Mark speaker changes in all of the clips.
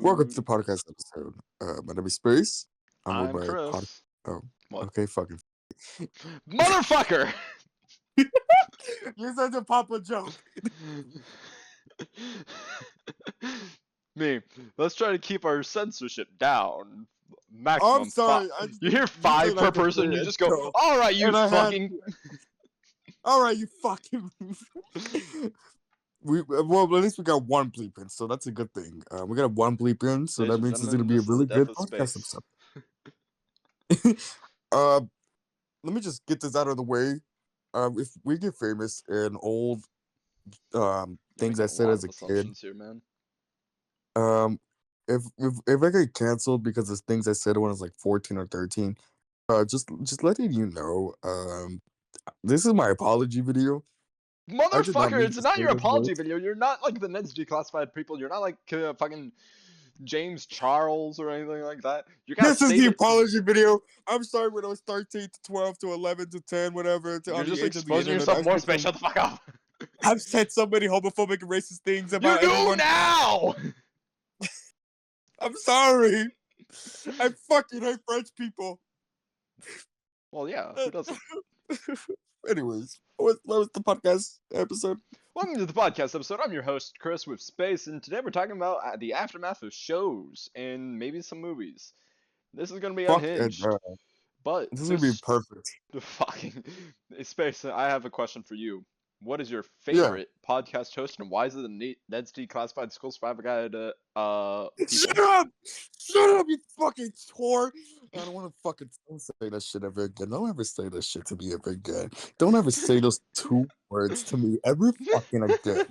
Speaker 1: Welcome to
Speaker 2: Ooh,
Speaker 1: the podcast episode. My name is Space. I'm with
Speaker 2: I'm
Speaker 1: my pod.
Speaker 2: Chris.
Speaker 1: Oh,
Speaker 2: What?
Speaker 1: okay, fucking.
Speaker 2: Motherfucker!
Speaker 1: You're such a papa joke.
Speaker 2: Me. Let's try to keep our censorship down.
Speaker 1: I'm
Speaker 2: Maximum five.
Speaker 1: sorry. I just
Speaker 2: You hear
Speaker 1: you
Speaker 2: five
Speaker 1: said I
Speaker 2: per
Speaker 1: could say
Speaker 2: person, you
Speaker 1: it,
Speaker 2: just go,
Speaker 1: so
Speaker 2: alright, you
Speaker 1: and I had.
Speaker 2: fucking.
Speaker 1: All right, you fucking. Well, at least we got one bleep in, so that's a good thing. We got one bleep in, so
Speaker 2: Ladies
Speaker 1: that
Speaker 2: and
Speaker 1: means it's gonna
Speaker 2: gentlemen,
Speaker 1: be a
Speaker 2: this is
Speaker 1: really
Speaker 2: Death
Speaker 1: good
Speaker 2: of
Speaker 1: podcast
Speaker 2: Space.
Speaker 1: episode. uh, Let me just get this out of the way. If we get famous and old
Speaker 2: You're
Speaker 1: things
Speaker 2: making
Speaker 1: I
Speaker 2: a
Speaker 1: said
Speaker 2: lot
Speaker 1: as
Speaker 2: of
Speaker 1: a kid.
Speaker 2: assumptions here, man.
Speaker 1: Um, if I get canceled because of things I said when I was like 14 or 13, just letting you know, this is my apology video. I did not
Speaker 2: Motherfucker,
Speaker 1: mean
Speaker 2: it's
Speaker 1: to
Speaker 2: not
Speaker 1: say
Speaker 2: your
Speaker 1: those
Speaker 2: apology
Speaker 1: words.
Speaker 2: video. You're not like the Ned's Declassified people. You're not like fucking James Charles or anything like that. You gotta
Speaker 1: This is
Speaker 2: state
Speaker 1: the
Speaker 2: it.
Speaker 1: apology video. I'm sorry when I was 13 to 12 to 11 to 10, whatever,
Speaker 2: You're
Speaker 1: on the
Speaker 2: just
Speaker 1: age of the
Speaker 2: exposing
Speaker 1: internet.
Speaker 2: yourself more space. Shut the fuck up.
Speaker 1: I've said so many homophobic and racist things
Speaker 2: You
Speaker 1: about
Speaker 2: do
Speaker 1: everyone.
Speaker 2: now.
Speaker 1: I'm sorry. I fucking hate French people.
Speaker 2: Well, yeah. Who doesn't?
Speaker 1: Anyways, what was the podcast episode?
Speaker 2: Welcome to the podcast episode. I'm your host, Chris, with Space, and today we're talking about the aftermath of shows and maybe some movies. This is gonna be
Speaker 1: Fuck and
Speaker 2: unhinged, but
Speaker 1: this is gonna be
Speaker 2: this
Speaker 1: perfect.
Speaker 2: fucking Space. I have a question for you. What is your
Speaker 1: Yeah.
Speaker 2: favorite podcast host, and why is it the Ned's Declassified School Survivor Guide
Speaker 1: Shut
Speaker 2: people?
Speaker 1: up! Shut up, you fucking whore! I don't want to fucking don't say that shit ever again. Don't ever say that shit to me ever again. Don't ever say those two words to me ever fucking again.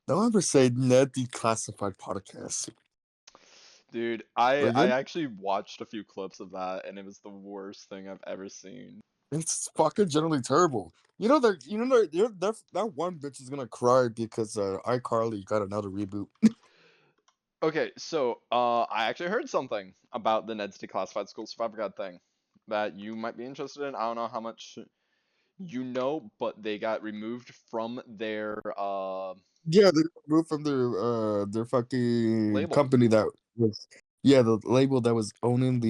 Speaker 1: Don't ever say Ned Declassified Podcast.
Speaker 2: Dude, I
Speaker 1: Again?
Speaker 2: actually watched a few clips of that, and it was the worst thing I've ever seen.
Speaker 1: It's fucking generally terrible. That one bitch is gonna cry because iCarly got another reboot.
Speaker 2: Okay, so I actually heard something about the Ned's Declassified School Survivor Guide thing that you might be interested in. I don't know how much you know, but they got removed from their
Speaker 1: Yeah, they moved from their fucking
Speaker 2: label
Speaker 1: company that was the label that was owning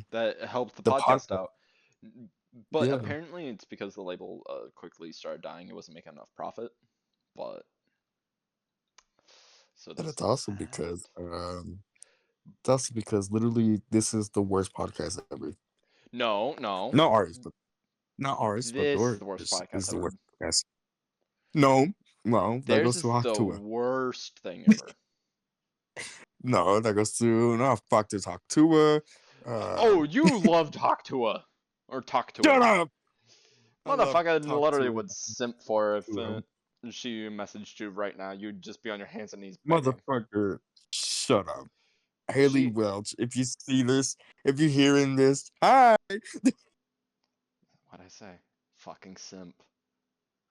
Speaker 2: that helped the
Speaker 1: the
Speaker 2: podcast
Speaker 1: podcast.
Speaker 2: out. But
Speaker 1: Yeah.
Speaker 2: apparently, it's because the label quickly started dying. It wasn't making enough profit. But so
Speaker 1: And
Speaker 2: there's
Speaker 1: it's also because literally this is the worst podcast ever.
Speaker 2: no, no.
Speaker 1: Not ours, but not ours, but
Speaker 2: This is the worst
Speaker 1: theirs is
Speaker 2: podcast
Speaker 1: the
Speaker 2: ever.
Speaker 1: worst podcast. No, no, that
Speaker 2: Theirs
Speaker 1: goes to
Speaker 2: is the
Speaker 1: Haktua.
Speaker 2: worst thing ever.
Speaker 1: No, that goes to no fuck to Haktua.
Speaker 2: Oh, you love Talk to her or Talk to
Speaker 1: Shut
Speaker 2: her.
Speaker 1: up. I love
Speaker 2: Motherfucker
Speaker 1: Talk
Speaker 2: literally
Speaker 1: to
Speaker 2: would simp for her if
Speaker 1: him.
Speaker 2: she messaged you right now. You'd just be on your hands and knees begging.
Speaker 1: Motherfucker, shut up. Haley
Speaker 2: She,
Speaker 1: Welch, if you see this, if you're hearing this, hi.
Speaker 2: what'd I say? Fucking simp.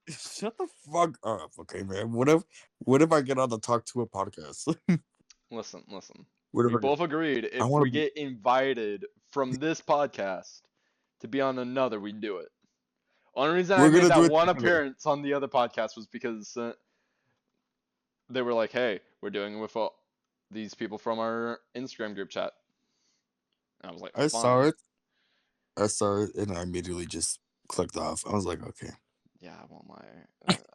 Speaker 1: Shut the fuck up, okay, man. What if I get on the Talk to a podcast?
Speaker 2: Listen, listen.
Speaker 1: what if
Speaker 2: We
Speaker 1: I get?
Speaker 2: both agreed
Speaker 1: I
Speaker 2: if
Speaker 1: want
Speaker 2: we
Speaker 1: to be.
Speaker 2: get invited from this podcast to be on another, we do it. Only reason I
Speaker 1: We're
Speaker 2: made
Speaker 1: gonna do
Speaker 2: that
Speaker 1: it
Speaker 2: one
Speaker 1: together.
Speaker 2: appearance on the other podcast was because they were like, "Hey, we're doing it with these people from our Instagram group chat." And I was like,
Speaker 1: I saw
Speaker 2: "Fine."
Speaker 1: it. I saw it, and I immediately just clicked off. I was like, okay.
Speaker 2: Yeah, I won't lie.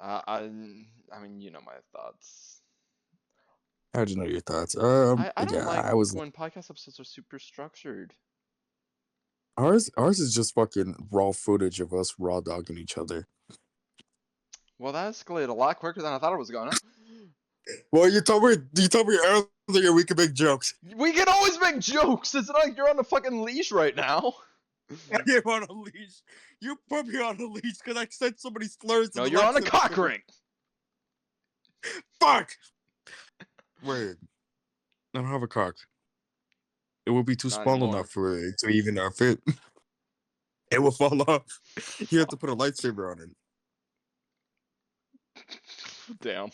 Speaker 2: I mean, you know my thoughts.
Speaker 1: How'd you know your thoughts?
Speaker 2: I don't
Speaker 1: Yeah,
Speaker 2: like
Speaker 1: I was.
Speaker 2: when podcast episodes are super structured.
Speaker 1: Ours is just fucking raw footage of us raw dogging each other.
Speaker 2: Well, that escalated a lot quicker than I thought it was gonna.
Speaker 1: Well, you told me earlier we could make jokes.
Speaker 2: We can always make jokes. It's not like you're on a fucking leash right now.
Speaker 1: I am on a leash. You put me on a leash because I said so many slurs in
Speaker 2: No,
Speaker 1: the
Speaker 2: you're on
Speaker 1: last
Speaker 2: a cock
Speaker 1: episode.
Speaker 2: ring.
Speaker 1: Fuck! Wait. I don't have a cock. It will be too
Speaker 2: Not
Speaker 1: small
Speaker 2: anymore.
Speaker 1: enough for it to even fit. It will fall off. You have to put a lightsaber on it.
Speaker 2: Damn.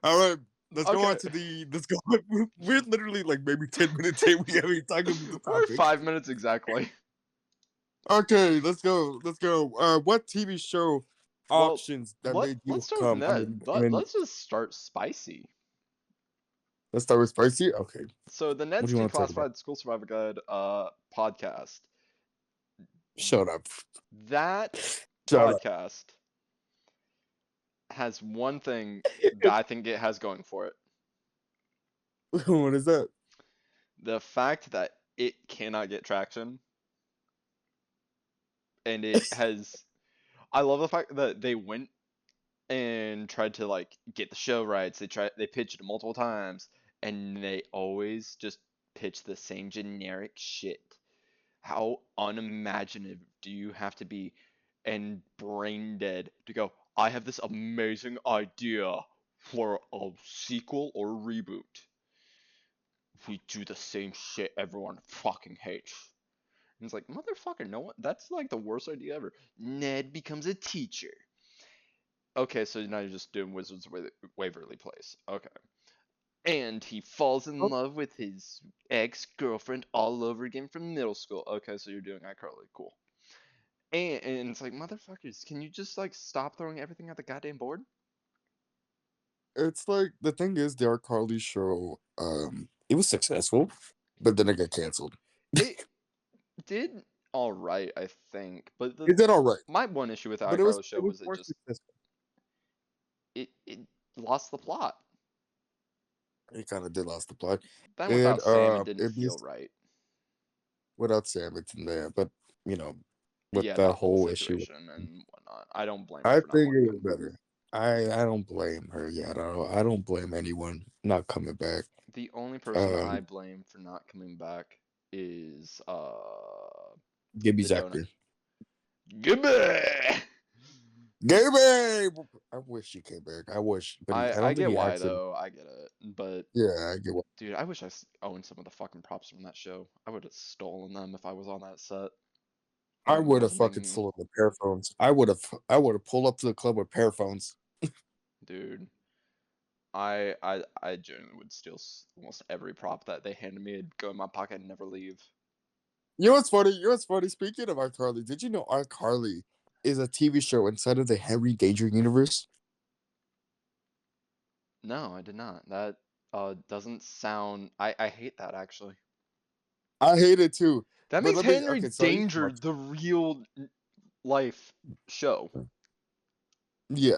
Speaker 1: All right. Let's go
Speaker 2: Okay.
Speaker 1: on to let's go. We're literally like maybe 10 minutes in. We haven't even talked about the
Speaker 2: We're
Speaker 1: topic.
Speaker 2: 5 minutes exactly.
Speaker 1: Okay, let's go. What TV show
Speaker 2: Well,
Speaker 1: options that made you
Speaker 2: let's start with
Speaker 1: come?
Speaker 2: Ned. Let's just start spicy.
Speaker 1: Let's start with spicy. Okay.
Speaker 2: So the
Speaker 1: What do
Speaker 2: Ned's
Speaker 1: you want to talk about?
Speaker 2: Declassified School Survival Guide podcast.
Speaker 1: Shut up.
Speaker 2: That
Speaker 1: Shut up.
Speaker 2: podcast has one thing that I think it has going for it.
Speaker 1: What is that?
Speaker 2: The fact that it cannot get traction and it has I love the fact that they went and tried to like get the show rights. They pitched it multiple times and they always just pitch the same generic shit. How unimaginative do you have to be and brain dead to go, I have this amazing idea for a sequel or reboot. We do the same shit everyone fucking hates. And it's like, motherfucker, no one, that's like the worst idea ever. Ned becomes a teacher. Okay, so now you're just doing Wizards of Waverly Place. Okay. And he falls in
Speaker 1: Oh,
Speaker 2: love with his ex-girlfriend all over again from middle school. Okay, so you're doing iCarly. Cool. And it's like, motherfuckers, can you just like stop throwing everything at the goddamn board?
Speaker 1: it's like the thing is, the iCarly show, it was successful, but then it got canceled.
Speaker 2: It did all right, I think. But
Speaker 1: It did all right,
Speaker 2: my one issue with the
Speaker 1: but
Speaker 2: iCarly
Speaker 1: it
Speaker 2: show
Speaker 1: was
Speaker 2: was
Speaker 1: more successful.
Speaker 2: it lost the plot.
Speaker 1: It kind of did lost the plot,
Speaker 2: Then
Speaker 1: and
Speaker 2: without Sam, it didn't
Speaker 1: it
Speaker 2: feel
Speaker 1: is
Speaker 2: right.
Speaker 1: without Sam, it's in there. But you know, with
Speaker 2: Yeah,
Speaker 1: the
Speaker 2: that whole
Speaker 1: whole issue,
Speaker 2: situation and whatnot. I don't blame her
Speaker 1: I
Speaker 2: for not
Speaker 1: think it
Speaker 2: wanting
Speaker 1: was
Speaker 2: him.
Speaker 1: better. I don't blame her. Yeah, I don't blame anyone not coming back.
Speaker 2: The only person I
Speaker 1: Um,
Speaker 2: blame for not coming back is
Speaker 1: Gibby
Speaker 2: the donut.
Speaker 1: Zactor.
Speaker 2: Gibby!
Speaker 1: Gibby! I wish she came back. I wish, but I
Speaker 2: I
Speaker 1: don't think
Speaker 2: get
Speaker 1: he
Speaker 2: why
Speaker 1: actually.
Speaker 2: though. I get it. But
Speaker 1: Yeah, I get what.
Speaker 2: dude, I wish I owned some of the fucking props from that show. I would have stolen them if I was on that set.
Speaker 1: I
Speaker 2: And
Speaker 1: would have
Speaker 2: wasn't
Speaker 1: fucking
Speaker 2: making
Speaker 1: stolen the pair phones. I would have pulled up to the club with pair phones.
Speaker 2: dude. I genuinely would steal almost every prop that they handed me. It'd go in my pocket and never leave.
Speaker 1: You know what's funny? You know what's funny? Speaking of iCarly, did you know iCarly is a TV show inside of the Henry Danger universe?
Speaker 2: No, I did not. That doesn't sound. I hate that actually.
Speaker 1: I hate it too.
Speaker 2: That
Speaker 1: But
Speaker 2: makes
Speaker 1: let me
Speaker 2: Henry
Speaker 1: okay, so I used to
Speaker 2: Danger
Speaker 1: watch
Speaker 2: the real life show.
Speaker 1: it. Yeah.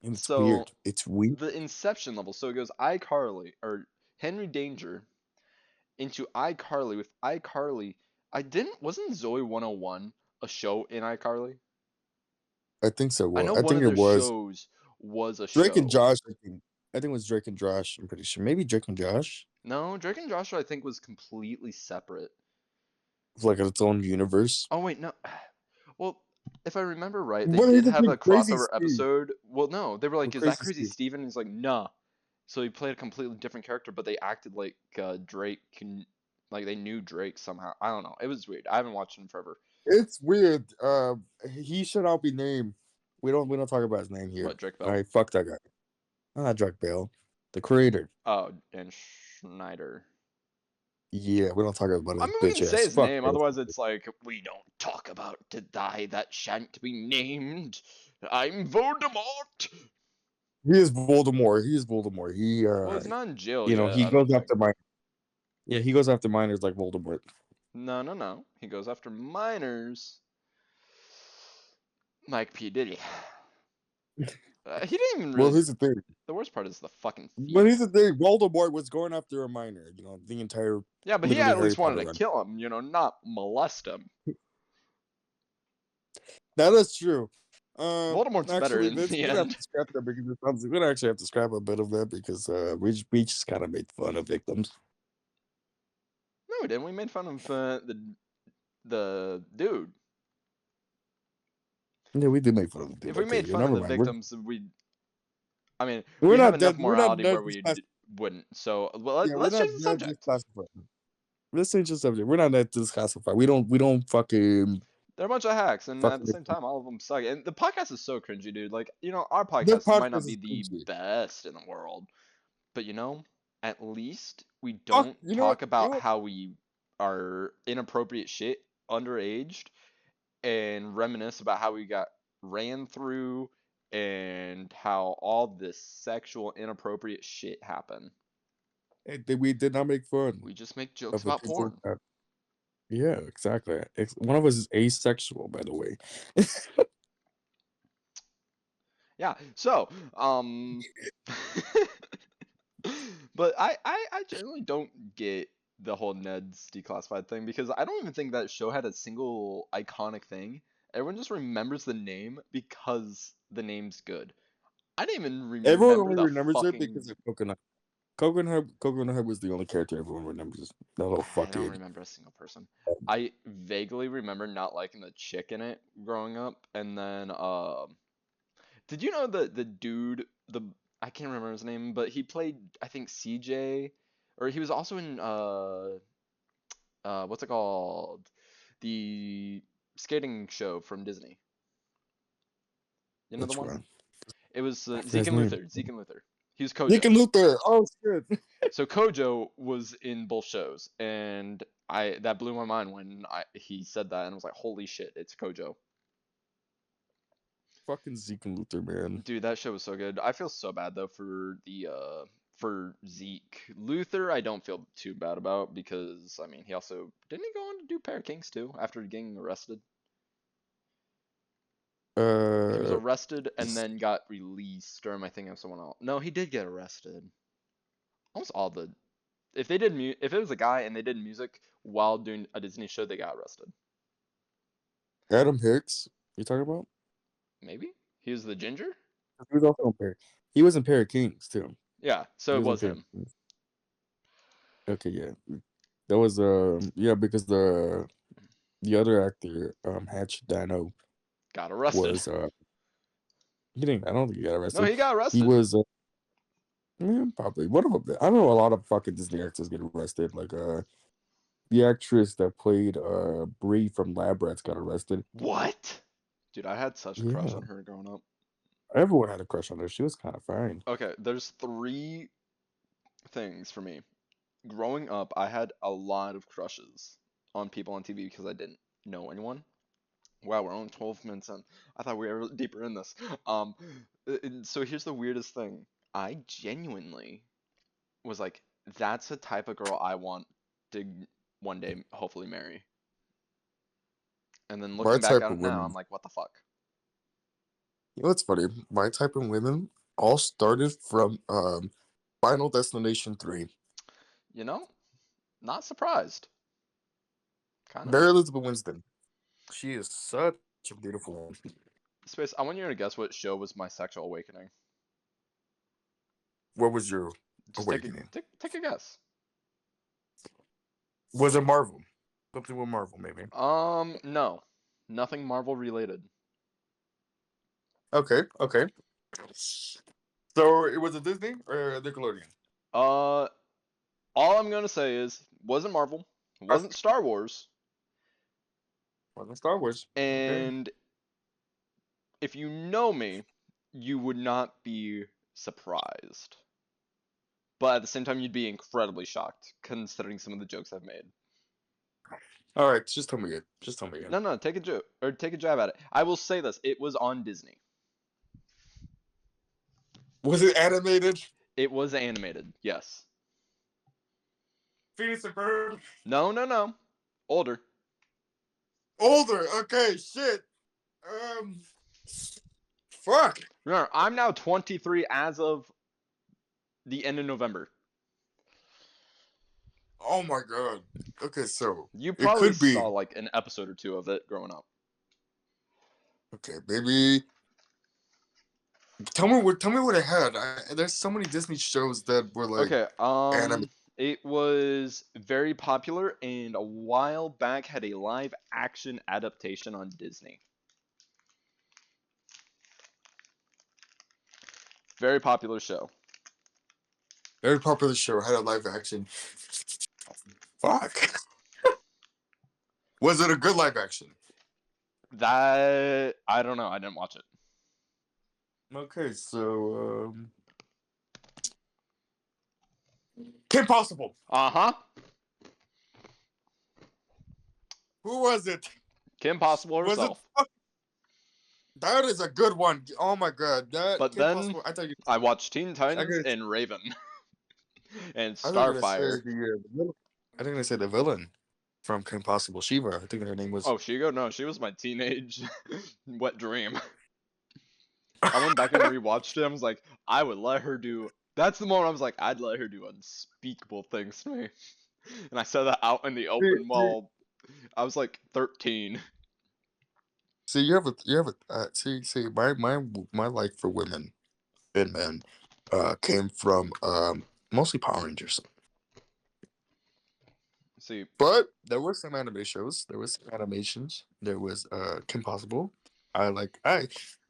Speaker 1: And it's
Speaker 2: So
Speaker 1: weird. It's weird.
Speaker 2: the Inception level. So it goes iCarly or Henry Danger into iCarly with iCarly. I didn't wasn't Zoe 101 a show in iCarly?
Speaker 1: I think so.
Speaker 2: I
Speaker 1: Well,
Speaker 2: know
Speaker 1: I
Speaker 2: one
Speaker 1: think
Speaker 2: of
Speaker 1: it
Speaker 2: their
Speaker 1: was
Speaker 2: shows was a
Speaker 1: Drake and
Speaker 2: show.
Speaker 1: Josh. I think it was Drake and Josh. I'm pretty sure. Maybe Drake and Josh.
Speaker 2: No, Drake and Joshua I think was completely separate.
Speaker 1: It's like its own universe.
Speaker 2: Oh wait, no. Well, if I remember right, they
Speaker 1: What
Speaker 2: did
Speaker 1: is it
Speaker 2: have a
Speaker 1: with Crazy
Speaker 2: crossover
Speaker 1: Steve?
Speaker 2: episode. Well, no, they were
Speaker 1: With
Speaker 2: like, "Is that
Speaker 1: Crazy
Speaker 2: Crazy
Speaker 1: Steve.
Speaker 2: Steven?" And he's like, "Nah." So he played a completely different character, but they acted like Drake can, like they knew Drake somehow. I don't know. It was weird. I haven't watched him forever.
Speaker 1: It's weird. He should not be named. We don't talk about his name here.
Speaker 2: What, Drake
Speaker 1: All
Speaker 2: Bell?
Speaker 1: right, fuck that guy. Not Drake Bell, the creator.
Speaker 2: Oh, and Schneider.
Speaker 1: Yeah, we don't talk about
Speaker 2: I
Speaker 1: his
Speaker 2: mean, we
Speaker 1: bitch
Speaker 2: can say
Speaker 1: ass.
Speaker 2: his
Speaker 1: Fuck
Speaker 2: name.
Speaker 1: that.
Speaker 2: Otherwise, it's like we don't talk about to die that shan't be named. I'm Voldemort.
Speaker 1: He is Voldemort. He is Voldemort.
Speaker 2: Well, he's not in jail
Speaker 1: He
Speaker 2: yet. I
Speaker 1: goes
Speaker 2: don't think.
Speaker 1: after mine. Yeah, he goes after minors like Voldemort.
Speaker 2: No, no, no. He goes after minors. Mike P. Diddy. He didn't even
Speaker 1: Well,
Speaker 2: really.
Speaker 1: here's the thing.
Speaker 2: The worst part is the fucking
Speaker 1: But
Speaker 2: thief.
Speaker 1: here's the thing. Voldemort was going after a minor. You know, the entire,
Speaker 2: Yeah, but he
Speaker 1: literally
Speaker 2: at
Speaker 1: Harry
Speaker 2: least wanted
Speaker 1: Potter
Speaker 2: to
Speaker 1: run.
Speaker 2: kill him, not molest him.
Speaker 1: That is true.
Speaker 2: Voldemort's better
Speaker 1: Actually,
Speaker 2: in
Speaker 1: Vince,
Speaker 2: the
Speaker 1: we're gonna have
Speaker 2: end.
Speaker 1: to scrap that because we're gonna actually have to scrap a bit of that because we just kind of made fun of victims.
Speaker 2: No, we didn't. We made fun of the dude.
Speaker 1: Yeah, we did make fun of the dude.
Speaker 2: If we
Speaker 1: Okay,
Speaker 2: made
Speaker 1: yeah,
Speaker 2: fun of
Speaker 1: never
Speaker 2: the
Speaker 1: mind.
Speaker 2: victims, I mean,
Speaker 1: We're
Speaker 2: we have
Speaker 1: not
Speaker 2: enough
Speaker 1: dead. We're not
Speaker 2: morality
Speaker 1: dead
Speaker 2: where we
Speaker 1: disclassified.
Speaker 2: wouldn't. So well,
Speaker 1: Yeah, we're
Speaker 2: let's
Speaker 1: not
Speaker 2: change the
Speaker 1: dead
Speaker 2: subject.
Speaker 1: disclassified. Let's change the subject. We're not that disclassified. We don't fucking
Speaker 2: They're a bunch of hacks, and at the
Speaker 1: fucking.
Speaker 2: same time, all of them suck. And the podcast is so cringy, dude. Like, our
Speaker 1: This
Speaker 2: podcast might not
Speaker 1: podcast
Speaker 2: be
Speaker 1: is
Speaker 2: the
Speaker 1: cringy.
Speaker 2: best in the world, but at least we
Speaker 1: Fuck.
Speaker 2: don't
Speaker 1: You know what?
Speaker 2: talk
Speaker 1: You know
Speaker 2: about
Speaker 1: what?
Speaker 2: how we are inappropriate shit, underaged, and reminisce about how we got ran through and how all this sexual inappropriate shit happened.
Speaker 1: We did not make fun
Speaker 2: We just make jokes
Speaker 1: of the
Speaker 2: about
Speaker 1: kids doing
Speaker 2: porn.
Speaker 1: that. Yeah, exactly. One of us is asexual, by the way.
Speaker 2: Yeah. So, but I generally don't get the whole Ned's declassified thing because I don't even think that show had a single iconic thing. Everyone just remembers the name because the name's good. I didn't even
Speaker 1: Everyone
Speaker 2: remember
Speaker 1: only
Speaker 2: the
Speaker 1: remembers it
Speaker 2: fucking.
Speaker 1: because of Coconut. Coconut Head was the only character everyone remembers. That little
Speaker 2: I don't
Speaker 1: fuckhead.
Speaker 2: remember a single person. I vaguely remember not liking the chick in it growing up, and then did you know the dude the I can't remember his name, but he played I think CJ, or he was also in what's it called, the skating show from Disney. You know the
Speaker 1: Which
Speaker 2: one?
Speaker 1: one?
Speaker 2: It was
Speaker 1: I forget
Speaker 2: Zeke
Speaker 1: his
Speaker 2: and
Speaker 1: name.
Speaker 2: Luther. Zeke and Luther. He was
Speaker 1: Nick
Speaker 2: Kojo.
Speaker 1: and Luther. Oh shit.
Speaker 2: So Kojo was in both shows, and I that blew my mind when he said that, and I was like, holy shit, it's Kojo.
Speaker 1: Fucking Zeke and Luther, man.
Speaker 2: Dude, that show was so good. I feel so bad though for the for Zeke. Luther, I don't feel too bad about because I mean he also didn't he go on to do Pair of Kings too after getting arrested? He was
Speaker 1: Uh,
Speaker 2: arrested and then got released, or am I thinking of someone else? No, he did get arrested. Almost all the if it was a guy and they did music while doing a Disney show, they got arrested.
Speaker 1: Adam Hicks. You talking about?
Speaker 2: Maybe he was the ginger.
Speaker 1: He was also in Pair. He was in Pair of Kings too.
Speaker 2: Yeah, so
Speaker 1: He
Speaker 2: it
Speaker 1: was in
Speaker 2: was
Speaker 1: Pair of
Speaker 2: him.
Speaker 1: Kings. Okay, yeah. That was yeah, because the other actor, Hatch Dano,
Speaker 2: Got arrested.
Speaker 1: was he didn't I don't think he got
Speaker 2: No,
Speaker 1: arrested.
Speaker 2: he got
Speaker 1: He
Speaker 2: arrested.
Speaker 1: was yeah, probably one of them. I know a lot of fucking Disney actors get arrested. Like the actress that played Bree from Lab Rats got arrested.
Speaker 2: What? Dude, I had such a crush
Speaker 1: Yeah.
Speaker 2: on her growing up.
Speaker 1: Everyone had a crush on her. She was kind of fine.
Speaker 2: Okay, there's three things for me. Growing up, I had a lot of crushes on people on TV because I didn't know anyone. Wow, we're only 12 minutes in. I thought we were deeper in this. Um, so here's the weirdest thing. I genuinely was like, that's the type of girl I want to one day hopefully marry. And then
Speaker 1: My
Speaker 2: looking back
Speaker 1: type
Speaker 2: at
Speaker 1: of
Speaker 2: it now,
Speaker 1: women.
Speaker 2: I'm like, what the fuck?
Speaker 1: You know what's funny? My type of women all started from Final Destination 3.
Speaker 2: You know, not surprised. Kind of
Speaker 1: Mary
Speaker 2: not.
Speaker 1: Elizabeth Winston. She is such a beautiful woman.
Speaker 2: Space, I want you to guess what show was my sexual awakening.
Speaker 1: What was your
Speaker 2: Just
Speaker 1: awakening?
Speaker 2: take a guess.
Speaker 1: Was it Marvel? Something with Marvel, maybe.
Speaker 2: No, nothing Marvel related.
Speaker 1: Okay, okay. So it was a Disney or a Nickelodeon?
Speaker 2: Uh, all I'm gonna say is, wasn't Marvel, wasn't Star Wars,
Speaker 1: Wasn't Star Wars. Okay.
Speaker 2: and if you know me, you would not be surprised. But at the same time, you'd be incredibly shocked considering some of the jokes I've made.
Speaker 1: All right, just tell me it. Just tell me it.
Speaker 2: No, no, take a joke or take a jab at it. I will say this: it was on Disney.
Speaker 1: Was it animated?
Speaker 2: It was animated. Yes.
Speaker 1: Phoenix and Bird?
Speaker 2: No, no, no. Older.
Speaker 1: Older. Okay, shit. Um, fuck.
Speaker 2: Remember, I'm now 23 as of the end of November.
Speaker 1: Oh my god. Okay, so
Speaker 2: You
Speaker 1: it
Speaker 2: probably
Speaker 1: could
Speaker 2: saw
Speaker 1: be.
Speaker 2: like an episode or two of it growing up.
Speaker 1: Okay, maybe. Tell me what it had. There's so many Disney shows that were like
Speaker 2: Okay,
Speaker 1: anime.
Speaker 2: it was very popular and a while back had a live action adaptation on Disney. Very popular show.
Speaker 1: Very popular show had a live action. Fuck. Was it a good live action?
Speaker 2: That I don't know. I didn't watch it.
Speaker 1: Okay, so Kim Possible.
Speaker 2: Uh-huh.
Speaker 1: Who was it?
Speaker 2: Kim Possible
Speaker 1: Was it?
Speaker 2: herself.
Speaker 1: That is a good one. Oh my god, that
Speaker 2: But
Speaker 1: Kim
Speaker 2: then
Speaker 1: Possible. I thought you.
Speaker 2: I watched Teen
Speaker 1: I
Speaker 2: Titans
Speaker 1: guess
Speaker 2: and Raven. and
Speaker 1: I was gonna say
Speaker 2: Starfire.
Speaker 1: I think they said the villain from Kim Possible, Shiva. I think her name was.
Speaker 2: Oh, Shigo? No, she was my teenage wet dream. I went back and rewatched it. I was like, I would let her do. That's the moment I was like, I'd let her do unspeakable things to me. And I said that out in the
Speaker 1: See,
Speaker 2: open
Speaker 1: see,
Speaker 2: while I was like 13.
Speaker 1: see, you have a see, my like for women and men, came from mostly Power Rangers.
Speaker 2: See,
Speaker 1: But there were some anime shows. There was some animations. There was Kim Possible. I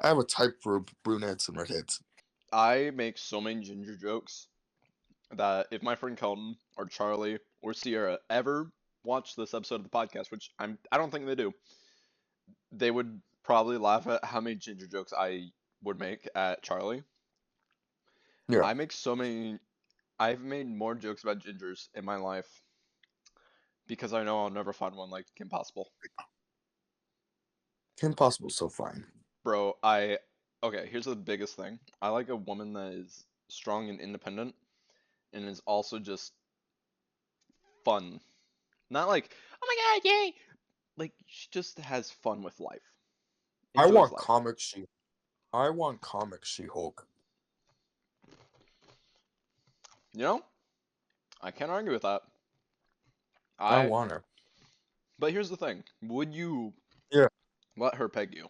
Speaker 1: have a type for brunettes and redheads.
Speaker 2: I make so many ginger jokes that if my friend Kelton or Charlie or Sierra ever watch this episode of the podcast, which I don't think they do, they would probably laugh at how many ginger jokes I would make at Charlie.
Speaker 1: Yeah,
Speaker 2: I make so many. I've made more jokes about gingers in my life because I know I'll never find one like Kim Possible.
Speaker 1: Kim Possible's so fine.
Speaker 2: Bro, okay, here's the biggest thing. I like a woman that is strong and independent and is also just fun. Not like, oh my god, yay! Like she just has fun with life.
Speaker 1: I
Speaker 2: Enjoys
Speaker 1: want
Speaker 2: life.
Speaker 1: comic She. I want comic She Hulk.
Speaker 2: You know? I can't argue with that.
Speaker 1: I
Speaker 2: I
Speaker 1: want her.
Speaker 2: But here's the thing. Would you
Speaker 1: Yeah,
Speaker 2: let her peg you?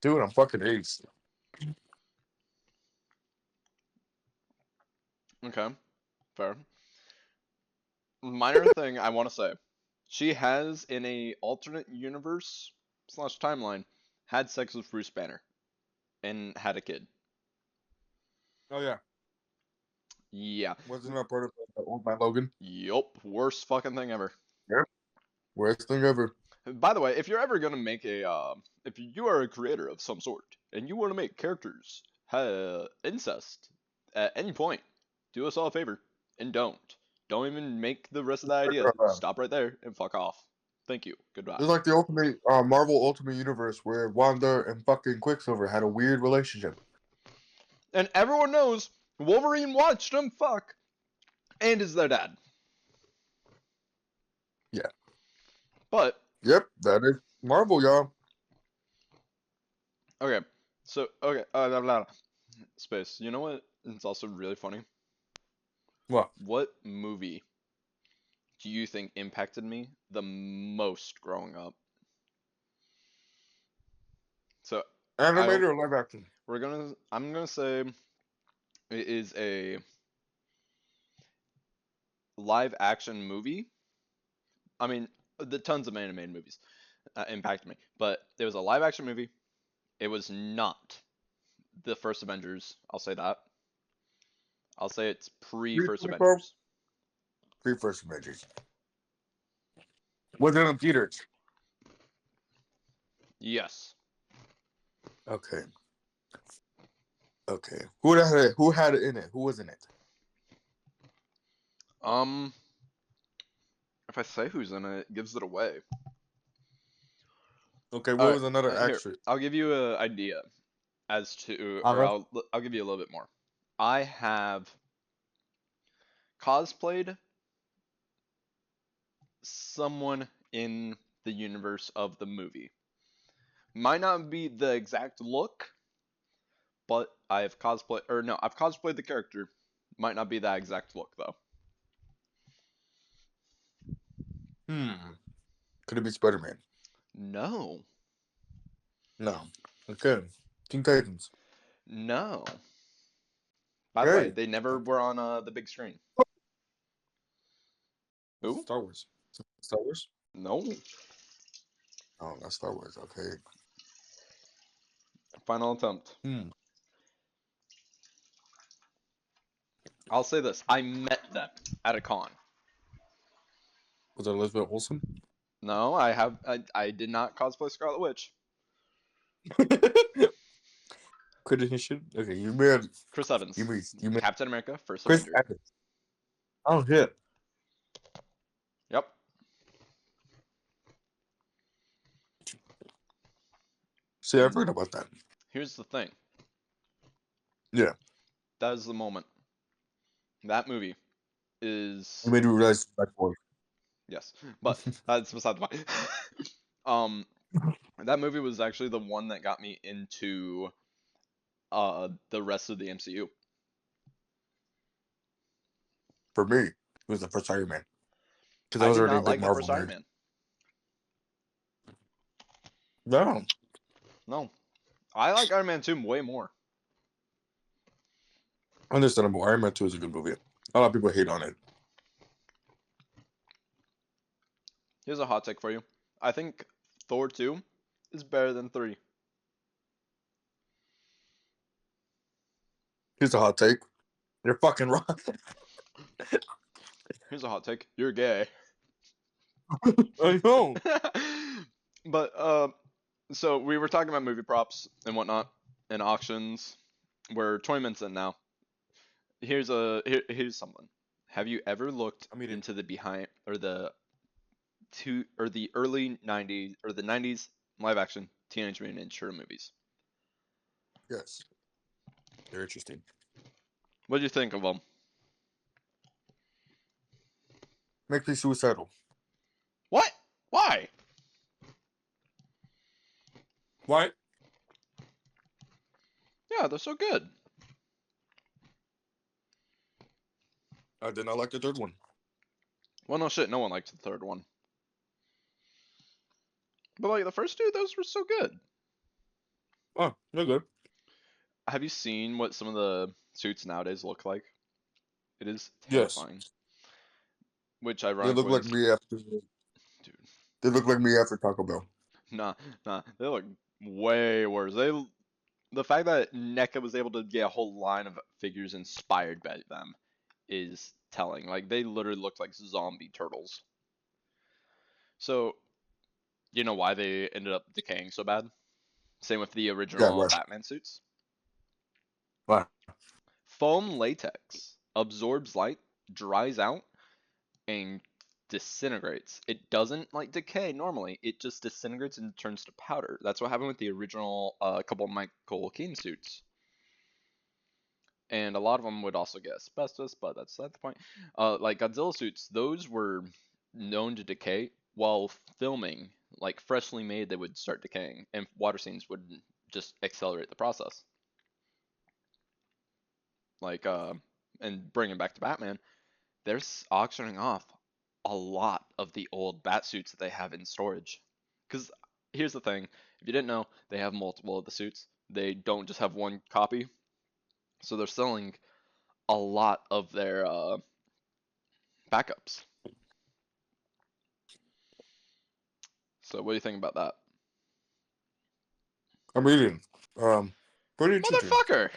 Speaker 1: dude, I'm fucking ace.
Speaker 2: Okay, fair. Minor thing I want to say. She has in a alternate universe slash timeline had sex with Bruce Banner and had a kid.
Speaker 1: Oh yeah,
Speaker 2: Yeah.
Speaker 1: wasn't that part of Old Man Logan?
Speaker 2: Yup. Worst fucking thing ever.
Speaker 1: Yeah, worst thing ever.
Speaker 2: By the way, if you're ever gonna make if you are a creator of some sort and you want to make characters incest at any point, do us all a favor and don't. Don't even make the rest of that idea.
Speaker 1: Uh,
Speaker 2: Stop right there and fuck off. Thank you. Goodbye.
Speaker 1: it's like the ultimate Marvel Ultimate Universe where Wanda and fucking Quicksilver had a weird relationship.
Speaker 2: And everyone knows Wolverine watched them fuck and is their dad.
Speaker 1: Yeah.
Speaker 2: But
Speaker 1: Yep, that is Marvel, y'all.
Speaker 2: okay, so okay, blah, blah, blah. Space. You know what? It's also really funny.
Speaker 1: What?
Speaker 2: What movie do you think impacted me the most growing up? So I
Speaker 1: Animated or live action?
Speaker 2: I'm gonna say it is a live action movie. I mean, the tons of animated movies impacted me, but it was a live action movie. It was not the first Avengers. I'll say that. I'll say it's pre first
Speaker 1: 324?
Speaker 2: Avengers.
Speaker 1: Three First Avengers. Was it in theaters?
Speaker 2: Yes.
Speaker 1: Okay. Okay. Who had it? Who had it in it? Who was in it?
Speaker 2: Um, if I say who's in it, it gives it away.
Speaker 1: Okay.
Speaker 2: All
Speaker 1: What
Speaker 2: right,
Speaker 1: was another
Speaker 2: here.
Speaker 1: actress?
Speaker 2: I'll give you an idea as to, or
Speaker 1: Uh-huh.
Speaker 2: I'll give you a little bit more. I have cosplayed someone in the universe of the movie. Might not be the exact look, but I've cosplayed the character. Might not be that exact look though.
Speaker 1: Hmm. Could it be Spider Man?
Speaker 2: No,
Speaker 1: No. Okay. Teen Titans.
Speaker 2: no. By the way,
Speaker 1: Hey.
Speaker 2: they never were on the big screen.
Speaker 1: Was it
Speaker 2: Who?
Speaker 1: Star Wars? Star Wars?
Speaker 2: No.
Speaker 1: Oh, that's Star Wars. Okay.
Speaker 2: Final attempt.
Speaker 1: Hmm.
Speaker 2: I'll say this: I met them at a con.
Speaker 1: Was it Elizabeth Olsen?
Speaker 2: No, I did not cosplay Scarlet Witch.
Speaker 1: Criticism? Okay, you made
Speaker 2: Chris Evans,
Speaker 1: you made
Speaker 2: Captain America, First
Speaker 1: Chris
Speaker 2: Avenger.
Speaker 1: Evans. Oh shit.
Speaker 2: Yep.
Speaker 1: See, I've heard about that.
Speaker 2: Here's the thing.
Speaker 1: Yeah.
Speaker 2: That is the moment. That movie
Speaker 1: You
Speaker 2: is
Speaker 1: made me realize that boy.
Speaker 2: yes, but that's beside the point. um, that movie was actually the one that got me into the rest of the MCU.
Speaker 1: For me, it was the first Iron Man because I
Speaker 2: I
Speaker 1: was
Speaker 2: did
Speaker 1: already a
Speaker 2: not
Speaker 1: big
Speaker 2: like the
Speaker 1: Marvel
Speaker 2: first Iron
Speaker 1: nerd.
Speaker 2: Man.
Speaker 1: No,
Speaker 2: No, I like Iron Man 2 way more.
Speaker 1: understandable. Iron Man 2 is a good movie. A lot of people hate on it.
Speaker 2: Here's a hot take for you. I think Thor 2 is better than 3.
Speaker 1: Here's a hot take. You're fucking wrong.
Speaker 2: Here's a hot take. You're gay.
Speaker 1: I know.
Speaker 2: But so we were talking about movie props and whatnot and auctions. We're 20 minutes in now. Here's something. Have you ever looked
Speaker 1: I mean,
Speaker 2: into the behind or the early 90s or the 90s live action Teenage Mutant Ninja Turtle movies?
Speaker 1: yes, they're interesting.
Speaker 2: What do you think of them?
Speaker 1: Make me suicidal.
Speaker 2: What? Why?
Speaker 1: Why?
Speaker 2: Yeah, they're so good.
Speaker 1: I did not like the third one.
Speaker 2: Well, no shit, no one liked the third one. But like the first two, those were so good.
Speaker 1: Oh, they're good.
Speaker 2: Have you seen what some of the suits nowadays look like? It is
Speaker 1: Yes,
Speaker 2: terrifying. Which
Speaker 1: they look
Speaker 2: ironically
Speaker 1: like
Speaker 2: is,
Speaker 1: me after.
Speaker 2: dude,
Speaker 1: They look like me after Taco Bell.
Speaker 2: nah, nah, they look way worse. The fact that NECA was able to get a whole line of figures inspired by them is telling. Like they literally look like zombie turtles. So you know why they ended up decaying so bad? Same with the
Speaker 1: Yeah,
Speaker 2: original
Speaker 1: right.
Speaker 2: Batman suits.
Speaker 1: Why?
Speaker 2: Foam latex absorbs light, dries out, and disintegrates. It doesn't like decay normally. It just disintegrates and turns to powder. That's what happened with the original couple of Michael Keaton suits. And a lot of them would also get asbestos, but that's not the point. Like Godzilla suits, those were known to decay while filming. Like freshly made, they would start decaying, and water scenes would just accelerate the process. Like, and bringing back to Batman, they're auctioning off a lot of the old bat suits that they have in storage. Because here's the thing, if you didn't know, they have multiple of the suits. They don't just have one copy, so they're selling a lot of their backups. So what do you think about that?
Speaker 1: I'm eating. Um, pretty interesting.
Speaker 2: Motherfucker!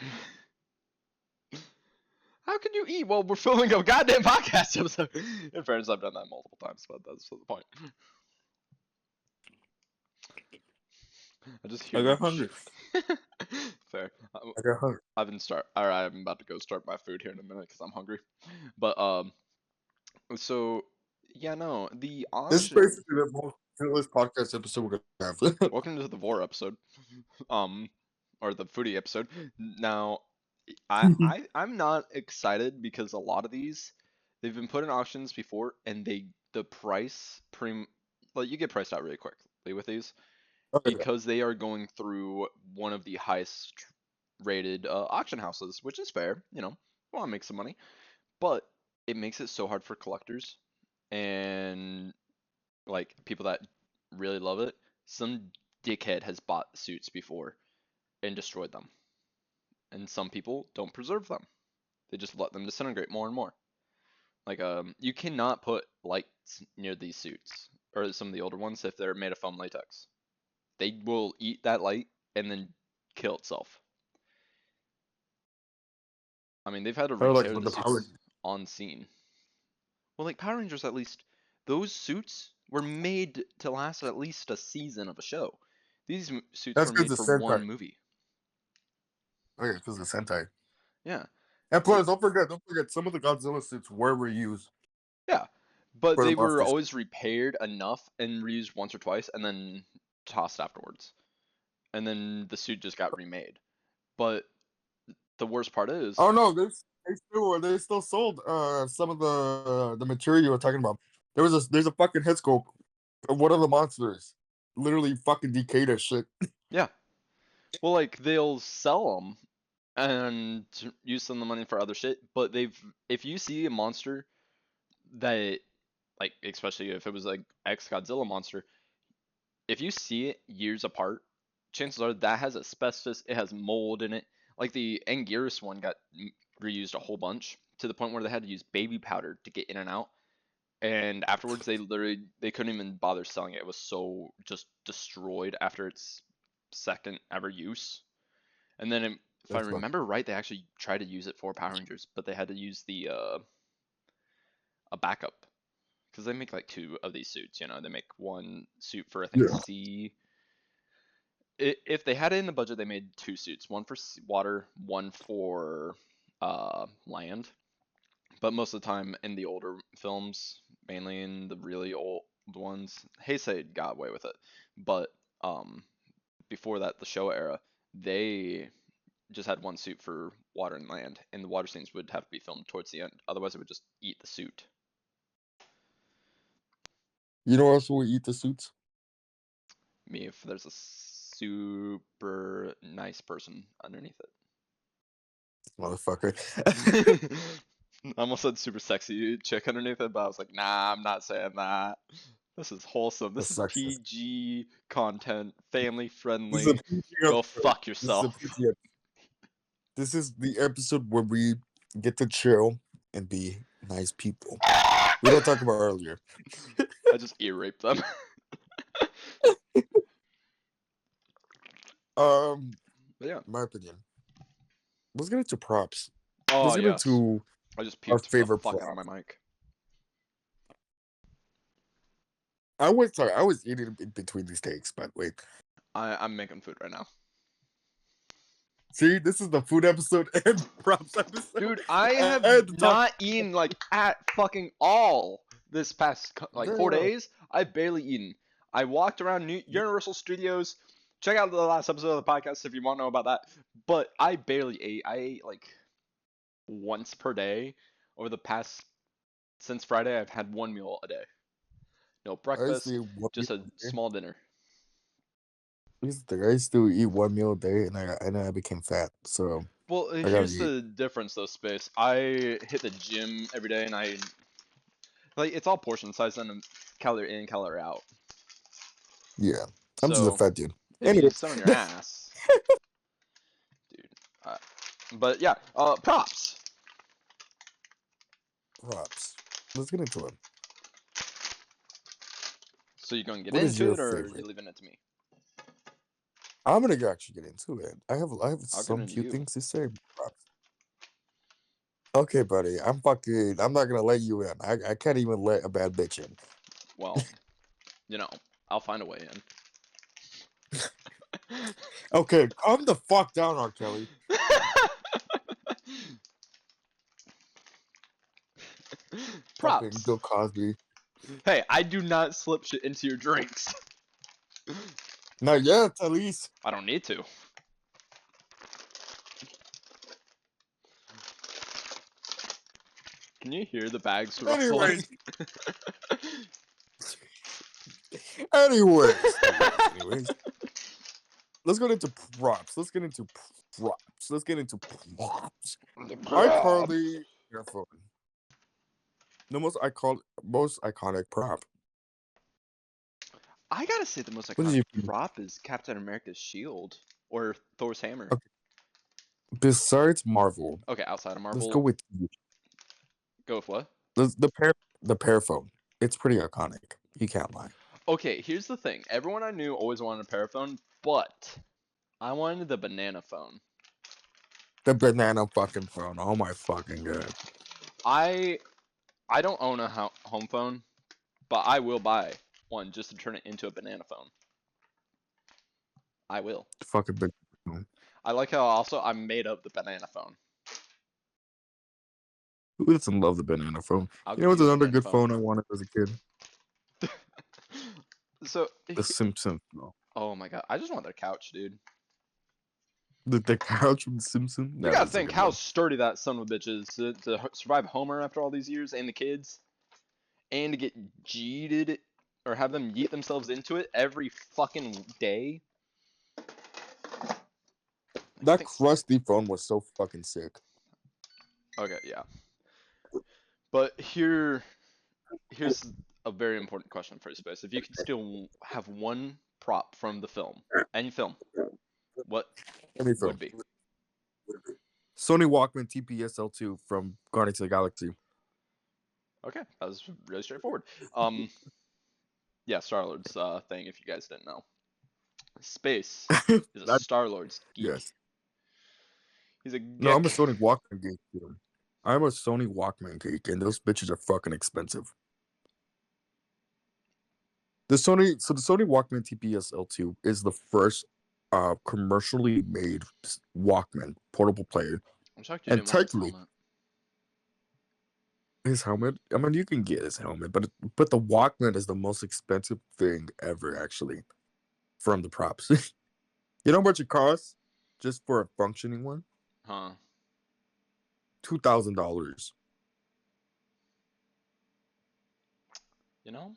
Speaker 2: How can you eat while we're filming a goddamn podcast episode? In fairness, I've done that multiple times, but that's the point. I just hear
Speaker 1: I
Speaker 2: you.
Speaker 1: got hungry.
Speaker 2: Fair.
Speaker 1: I got hungry.
Speaker 2: I'm about to go start my food here in a minute because I'm hungry. But so yeah, no, the
Speaker 1: This is
Speaker 2: auction.
Speaker 1: basically the most pointless podcast episode we're gonna have.
Speaker 2: Welcome to the Vor episode, um, or the foodie episode. Now, I'm not excited because a lot of these they've been put in auctions before, and the price like you get priced out really quickly with these
Speaker 1: Okay.
Speaker 2: because they are going through one of the highest rated auction houses, which is fair. You know, want to make some money, but it makes it so hard for collectors and like people that really love it. Some dickhead has bought suits before and destroyed them, and some people don't preserve them. They just let them disintegrate more and more. Like you cannot put lights near these suits or some of the older ones if they're made of foam latex. They will eat that light and then kill itself. I mean, they've had to
Speaker 1: Or like
Speaker 2: repair
Speaker 1: with
Speaker 2: the
Speaker 1: the power.
Speaker 2: suits on scene. Well, like Power Rangers, at least those suits were made to last at least a season of a show. These suits
Speaker 1: That's
Speaker 2: were
Speaker 1: because
Speaker 2: made
Speaker 1: the
Speaker 2: for
Speaker 1: Sentai.
Speaker 2: one movie.
Speaker 1: Oh yeah, because the Sentai.
Speaker 2: Yeah,
Speaker 1: And
Speaker 2: like
Speaker 1: plus, don't forget, some of the Godzilla suits were reused
Speaker 2: yeah, but
Speaker 1: for the
Speaker 2: they were
Speaker 1: monsters.
Speaker 2: always repaired enough and reused once or twice, and then tossed afterwards. And then the suit just got remade. But the worst part is,
Speaker 1: Oh no, they still sold some of the material you were talking about. There's a fucking head sculpt of one of the monsters. Literally fucking decayed as shit.
Speaker 2: yeah. Well, like they'll sell them and use some of the money for other shit, but if you see a monster that, like, especially if it was like X Godzilla monster, if you see it years apart, chances are that has asbestos, it has mold in it. Like the Anguirus one got reused a whole bunch to the point where they had to use baby powder to get in and out. And afterwards, they couldn't even bother selling it. It was so just destroyed after its second ever use. And then, if I
Speaker 1: That's fucking.
Speaker 2: remember right, they actually tried to use it for Power Rangers, but they had to use the a backup because they make like two of these suits. You know, they make one suit for I think
Speaker 1: Yeah.
Speaker 2: sea. If they had it in the budget, they made two suits, one for water, one for land. But most of the time in the older films, mainly in the really old ones, Heisei got away with it. But um, before that, the Showa era, they just had one suit for water and land, and the water scenes would have to be filmed towards the end. Otherwise, it would just eat the suit.
Speaker 1: You know, also we eat the suits,
Speaker 2: Me, if there's a super nice person underneath
Speaker 1: motherfucker.
Speaker 2: it. I almost said super sexy chick underneath it, but I was like, nah, I'm not saying that. This is wholesome.
Speaker 1: The
Speaker 2: This is
Speaker 1: sexist.
Speaker 2: PG content, family
Speaker 1: This is a
Speaker 2: friendly.
Speaker 1: PG
Speaker 2: Go
Speaker 1: episode.
Speaker 2: fuck
Speaker 1: This is a
Speaker 2: yourself.
Speaker 1: PG. This is the episode where we get to chill and be nice people. We don't talk about earlier.
Speaker 2: I just ear raped them.
Speaker 1: Um,
Speaker 2: But yeah.
Speaker 1: my opinion. Let's get into props.
Speaker 2: Oh
Speaker 1: Let's get
Speaker 2: yes.
Speaker 1: into
Speaker 2: I just
Speaker 1: our
Speaker 2: puked the
Speaker 1: favorite
Speaker 2: fuck out of
Speaker 1: prop.
Speaker 2: my mic.
Speaker 1: I was eating in between these takes, by the way.
Speaker 2: I'm making food right now.
Speaker 1: See, this is the food episode and props episode
Speaker 2: Dude, I have
Speaker 1: and the talk.
Speaker 2: not eaten like at fucking all this past like
Speaker 1: Very
Speaker 2: 4
Speaker 1: well.
Speaker 2: days. I've barely eaten. I walked around Universal Studios. Check out the last episode of the podcast if you want to know about that. But I barely ate. I ate like once per day over the past since Friday. I've had one meal a day. No
Speaker 1: I used to
Speaker 2: breakfast,
Speaker 1: eat one meal
Speaker 2: just a
Speaker 1: a day.
Speaker 2: small dinner.
Speaker 1: I used to eat one meal a day, and I became fat. So
Speaker 2: Well,
Speaker 1: I gotta
Speaker 2: here's
Speaker 1: eat.
Speaker 2: the difference though, Space. I hit the gym every day and I like it's all portion size and calorie in, calorie out.
Speaker 1: Yeah, I'm just a
Speaker 2: So
Speaker 1: fat dude.
Speaker 2: yeah, you
Speaker 1: Anyway,
Speaker 2: sit on your ass, dude. Uh, but yeah, props.
Speaker 1: props. Let's get into it.
Speaker 2: So you gonna get
Speaker 1: What is
Speaker 2: into
Speaker 1: your
Speaker 2: it or are you
Speaker 1: favorite?
Speaker 2: leaving it to me?
Speaker 1: I'm gonna actually get into it. I have
Speaker 2: I'll get
Speaker 1: some
Speaker 2: into
Speaker 1: few
Speaker 2: you.
Speaker 1: things to say. Props. Okay, buddy. I'm not gonna let you in. I can't even let a bad bitch in.
Speaker 2: Well, you know, I'll find a way
Speaker 1: Okay, calm the fuck down, R. Kelly.
Speaker 2: in.
Speaker 1: Fucking
Speaker 2: Props.
Speaker 1: Bill Cosby.
Speaker 2: Hey, I do not slip shit into your drinks.
Speaker 1: Not yet, at least.
Speaker 2: I don't need to. Can you hear the bags ruffling?
Speaker 1: Anyways, anyways. Let's get into props. Let's get into props. iCarly earphone. The most iconic prop.
Speaker 2: I gotta say the most
Speaker 1: What did
Speaker 2: iconic
Speaker 1: you think?
Speaker 2: prop is Captain America's shield or Thor's hammer.
Speaker 1: Okay, besides Marvel,
Speaker 2: Okay, outside of
Speaker 1: let's go
Speaker 2: Marvel,
Speaker 1: with
Speaker 2: go with what?
Speaker 1: the Paraphone. It's pretty iconic. You can't lie.
Speaker 2: Okay, here's the thing. Everyone I knew always wanted a paraphone, but I wanted the banana phone.
Speaker 1: The banana fucking phone. Oh my fucking god.
Speaker 2: I I don't own a home phone, but I will buy one just to turn it into a banana phone. I will.
Speaker 1: Fucking big phone.
Speaker 2: I like how also I made up the banana phone.
Speaker 1: Who doesn't love the banana phone?
Speaker 2: I'll
Speaker 1: You know
Speaker 2: give
Speaker 1: what's
Speaker 2: you a
Speaker 1: another
Speaker 2: banana
Speaker 1: good
Speaker 2: phone.
Speaker 1: phone I wanted as a kid?
Speaker 2: So,
Speaker 1: The Simpsons. No.
Speaker 2: oh my god, I just want their couch, dude.
Speaker 1: The couch from The Simpsons.
Speaker 2: You
Speaker 1: Nah,
Speaker 2: gotta
Speaker 1: that's a
Speaker 2: think
Speaker 1: good
Speaker 2: how
Speaker 1: one.
Speaker 2: sturdy that son of a bitch is to survive Homer after all these years and the kids, and to get jeeted or have them yeet themselves into it every fucking day. Like,
Speaker 1: That
Speaker 2: thanks.
Speaker 1: crusty phone was so fucking sick.
Speaker 2: Okay, yeah. But here's a very important question for you, Space. If you could still have one prop from the film, any film, what
Speaker 1: Any
Speaker 2: would
Speaker 1: film.
Speaker 2: it be?
Speaker 1: Sony Walkman TPSL2 from Guardians of the Galaxy.
Speaker 2: Okay, that was really straightforward. Yeah, Star-Lord's thing, if you guys didn't know. Space is a
Speaker 1: That,
Speaker 2: Star-Lord's geek.
Speaker 1: yes.
Speaker 2: He's a
Speaker 1: No, I'm a
Speaker 2: geek.
Speaker 1: Sony Walkman geek too. I'm a Sony Walkman geek, and those bitches are fucking expensive. The Sony Walkman TPSL2 is the first commercially made Walkman portable player.
Speaker 2: I'm shocked you
Speaker 1: And
Speaker 2: didn't want his
Speaker 1: technically,
Speaker 2: helmet.
Speaker 1: his helmet, I mean, you can get his helmet, but the Walkman is the most expensive thing ever, actually, from the props. You know how much it costs just for a functioning one?
Speaker 2: Huh.
Speaker 1: $2,000.
Speaker 2: You know?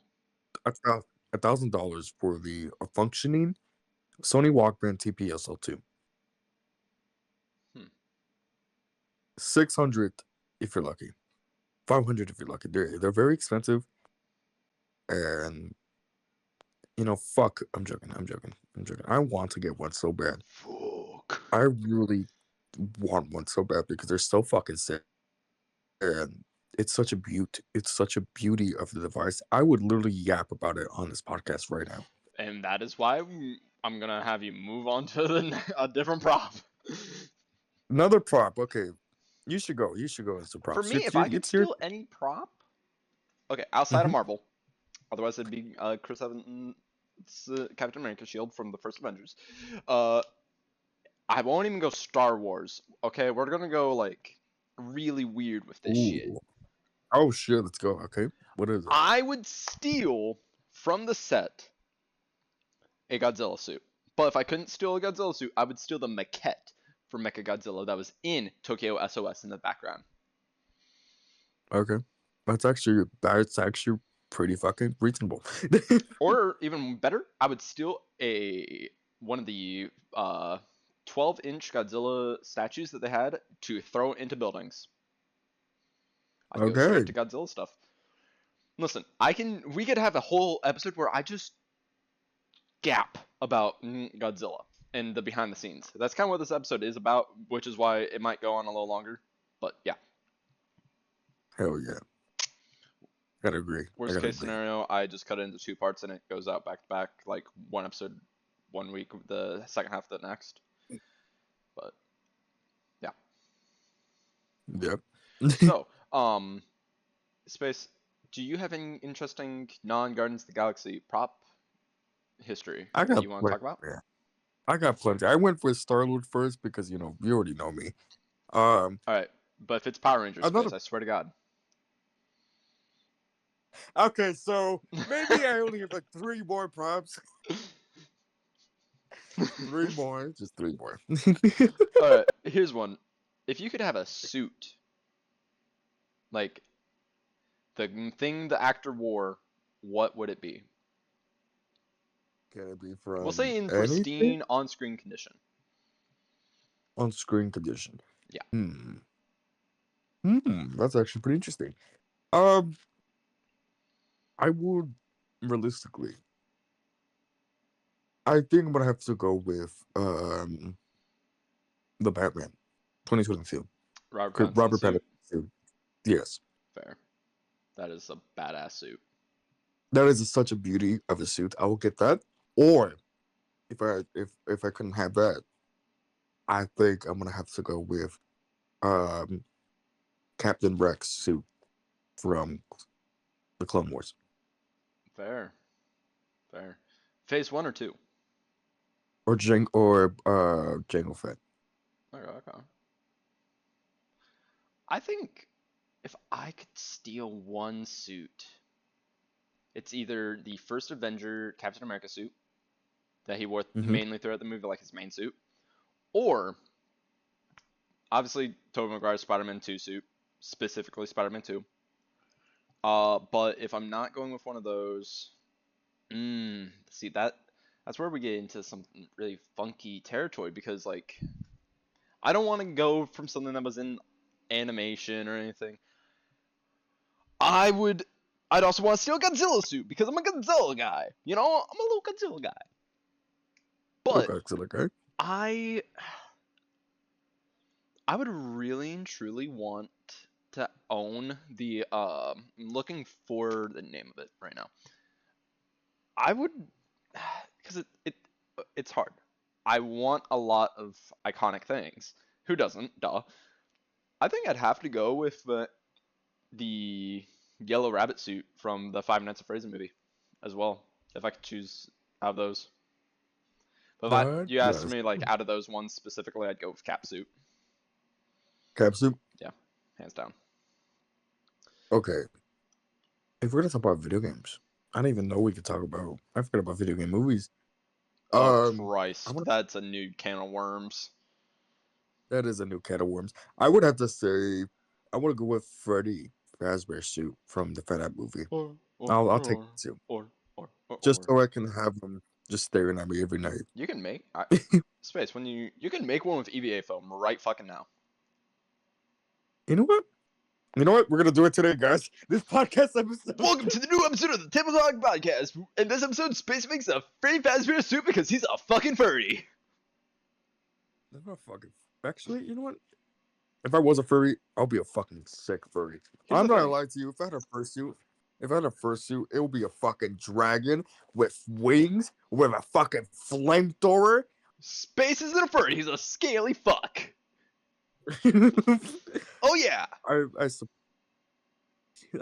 Speaker 1: $1,000 for the functioning Sony Walkman TPSL2.
Speaker 2: Hmm.
Speaker 1: 600 if you're lucky. 500 if you're lucky. They're very expensive, and fuck. I'm joking. I'm joking. I'm joking. I want to get one so bad.
Speaker 2: Fuck.
Speaker 1: I really want one so bad because they're so fucking sick, and it's such a beauty. It's such a beauty of the device. I would literally yap about it on this podcast right now.
Speaker 2: And that is why I'm gonna have you move on to a different prop.
Speaker 1: Another prop. Okay, you should go. You should go into
Speaker 2: For
Speaker 1: props.
Speaker 2: me, if I could
Speaker 1: It's your.
Speaker 2: steal any prop, okay, outside of
Speaker 1: Mhm.
Speaker 2: Marvel, otherwise it'd be Chris Evans' Captain America shield from the first Avengers. Uh, I won't even go Star Wars. Okay, we're gonna go like really weird with this shit.
Speaker 1: Ooh. Oh shit. Let's go. Okay. What is it?
Speaker 2: I would steal from the set a Godzilla suit. But if I couldn't steal a Godzilla suit, I would steal the maquette for Mechagodzilla that was in Tokyo SOS in the background.
Speaker 1: Okay. That's actually pretty fucking reasonable.
Speaker 2: Or even better, I would steal a one of the 12-inch Godzilla statues that they had to throw into buildings. I'd go straight
Speaker 1: Okay.
Speaker 2: to Godzilla stuff. Listen, we could have a whole episode where I just gap about Godzilla and the behind the scenes. That's kind of what this episode is about, which is why it might go on a little longer. But yeah,
Speaker 1: Hell yeah. Gotta agree. I
Speaker 2: worst
Speaker 1: gotta
Speaker 2: case
Speaker 1: agree.
Speaker 2: scenario, I just cut it into two parts and it goes out back to back, like one episode one week, the second half of the next. But yeah.
Speaker 1: Yep.
Speaker 2: So, Space, do you have any interesting non-Guardians of the Galaxy prop history
Speaker 1: I
Speaker 2: that
Speaker 1: got
Speaker 2: you want to
Speaker 1: plenty.
Speaker 2: talk about?
Speaker 1: Yeah. I got plenty. I went for Star Lord first because you already know me. Um
Speaker 2: All right, but if it's Power Rangers,
Speaker 1: another
Speaker 2: Space, I swear to God.
Speaker 1: Okay, so maybe I only have like three more props. Three more. Just three more.
Speaker 2: All right, here's one. If you could have a suit, like the thing the actor wore, what would it be?
Speaker 1: Can it be
Speaker 2: We'll
Speaker 1: from
Speaker 2: say in
Speaker 1: anything?
Speaker 2: pristine on-screen condition.
Speaker 1: On screen condition.
Speaker 2: Yeah,
Speaker 1: Hmm. That's actually pretty interesting. Um, I would realistically, I think I'm gonna have to go with the Batman, 2022.
Speaker 2: Robert Pattinson
Speaker 1: Robert
Speaker 2: suit.
Speaker 1: Pattinson. Yes,
Speaker 2: Fair. That is a badass suit.
Speaker 1: that is such a beauty of a suit. I will get that. Or if I couldn't have that, I think I'm gonna have to go with um Captain Rex suit from the Clone Wars,
Speaker 2: Fair. Fair. Phase one or two?
Speaker 1: or Jango Fett.
Speaker 2: Okay, okay. I think if I could steal one suit, it's either the first Avenger Captain America suit that he wore
Speaker 1: Mm-hmm.
Speaker 2: mainly throughout the movie, like his main suit, Or obviously Tobey Maguire's Spider-Man 2 suit, specifically Spider-Man 2. But if I'm not going with one of those, see that's where we get into some really funky territory because like I don't want to go from something that was in animation or anything. I would. I'd also want to steal a Godzilla suit because I'm a Godzilla guy. You know, I'm a little Godzilla guy. But
Speaker 1: Okay, so like, okay.
Speaker 2: I I would really and truly want to own the I'm looking for the name of it right now. I would because it's hard. I want a lot of iconic things. Who doesn't? Duh. I think I'd have to go with the Yellow Rabbit suit from the Five Nights at Freddy's movie as well, if I could choose out of those. But if
Speaker 1: That
Speaker 2: you asked
Speaker 1: yes.
Speaker 2: me like out of those ones specifically, I'd go with Cap suit.
Speaker 1: Capsule.
Speaker 2: Yeah, hands down.
Speaker 1: Okay. If we're gonna talk about video games, I didn't even know we could talk about. I forgot about video game movies.
Speaker 2: Oh
Speaker 1: I
Speaker 2: Christ,
Speaker 1: want
Speaker 2: that's a new can of worms.
Speaker 1: that is a new can of worms. I would have to say I want to go with Freddy Fazbear suit from the Fat App movie.
Speaker 2: Or or
Speaker 1: I'll take
Speaker 2: or
Speaker 1: it too,
Speaker 2: or or
Speaker 1: just
Speaker 2: or.
Speaker 1: so I can have them just staring at me every night.
Speaker 2: You can make space when you can make one with EVA foam right fucking now.
Speaker 1: You know what? You know what? We're gonna do it today, guys. This podcast episode.
Speaker 2: Welcome to the new episode of the Table Talk Podcast. In this episode, Space makes a Freddy Fazbear suit because he's a fucking furry.
Speaker 1: I'm not fucking. Actually, you know what? If I was a furry, I'll be a fucking sick furry.
Speaker 2: Here's
Speaker 1: I'm
Speaker 2: the
Speaker 1: not gonna
Speaker 2: thing.
Speaker 1: lie to you. If I had a fursuit, it would be a fucking dragon with wings, with a fucking flamethrower.
Speaker 2: Space isn't a furry, he's a scaly fuck. Oh yeah,
Speaker 1: I I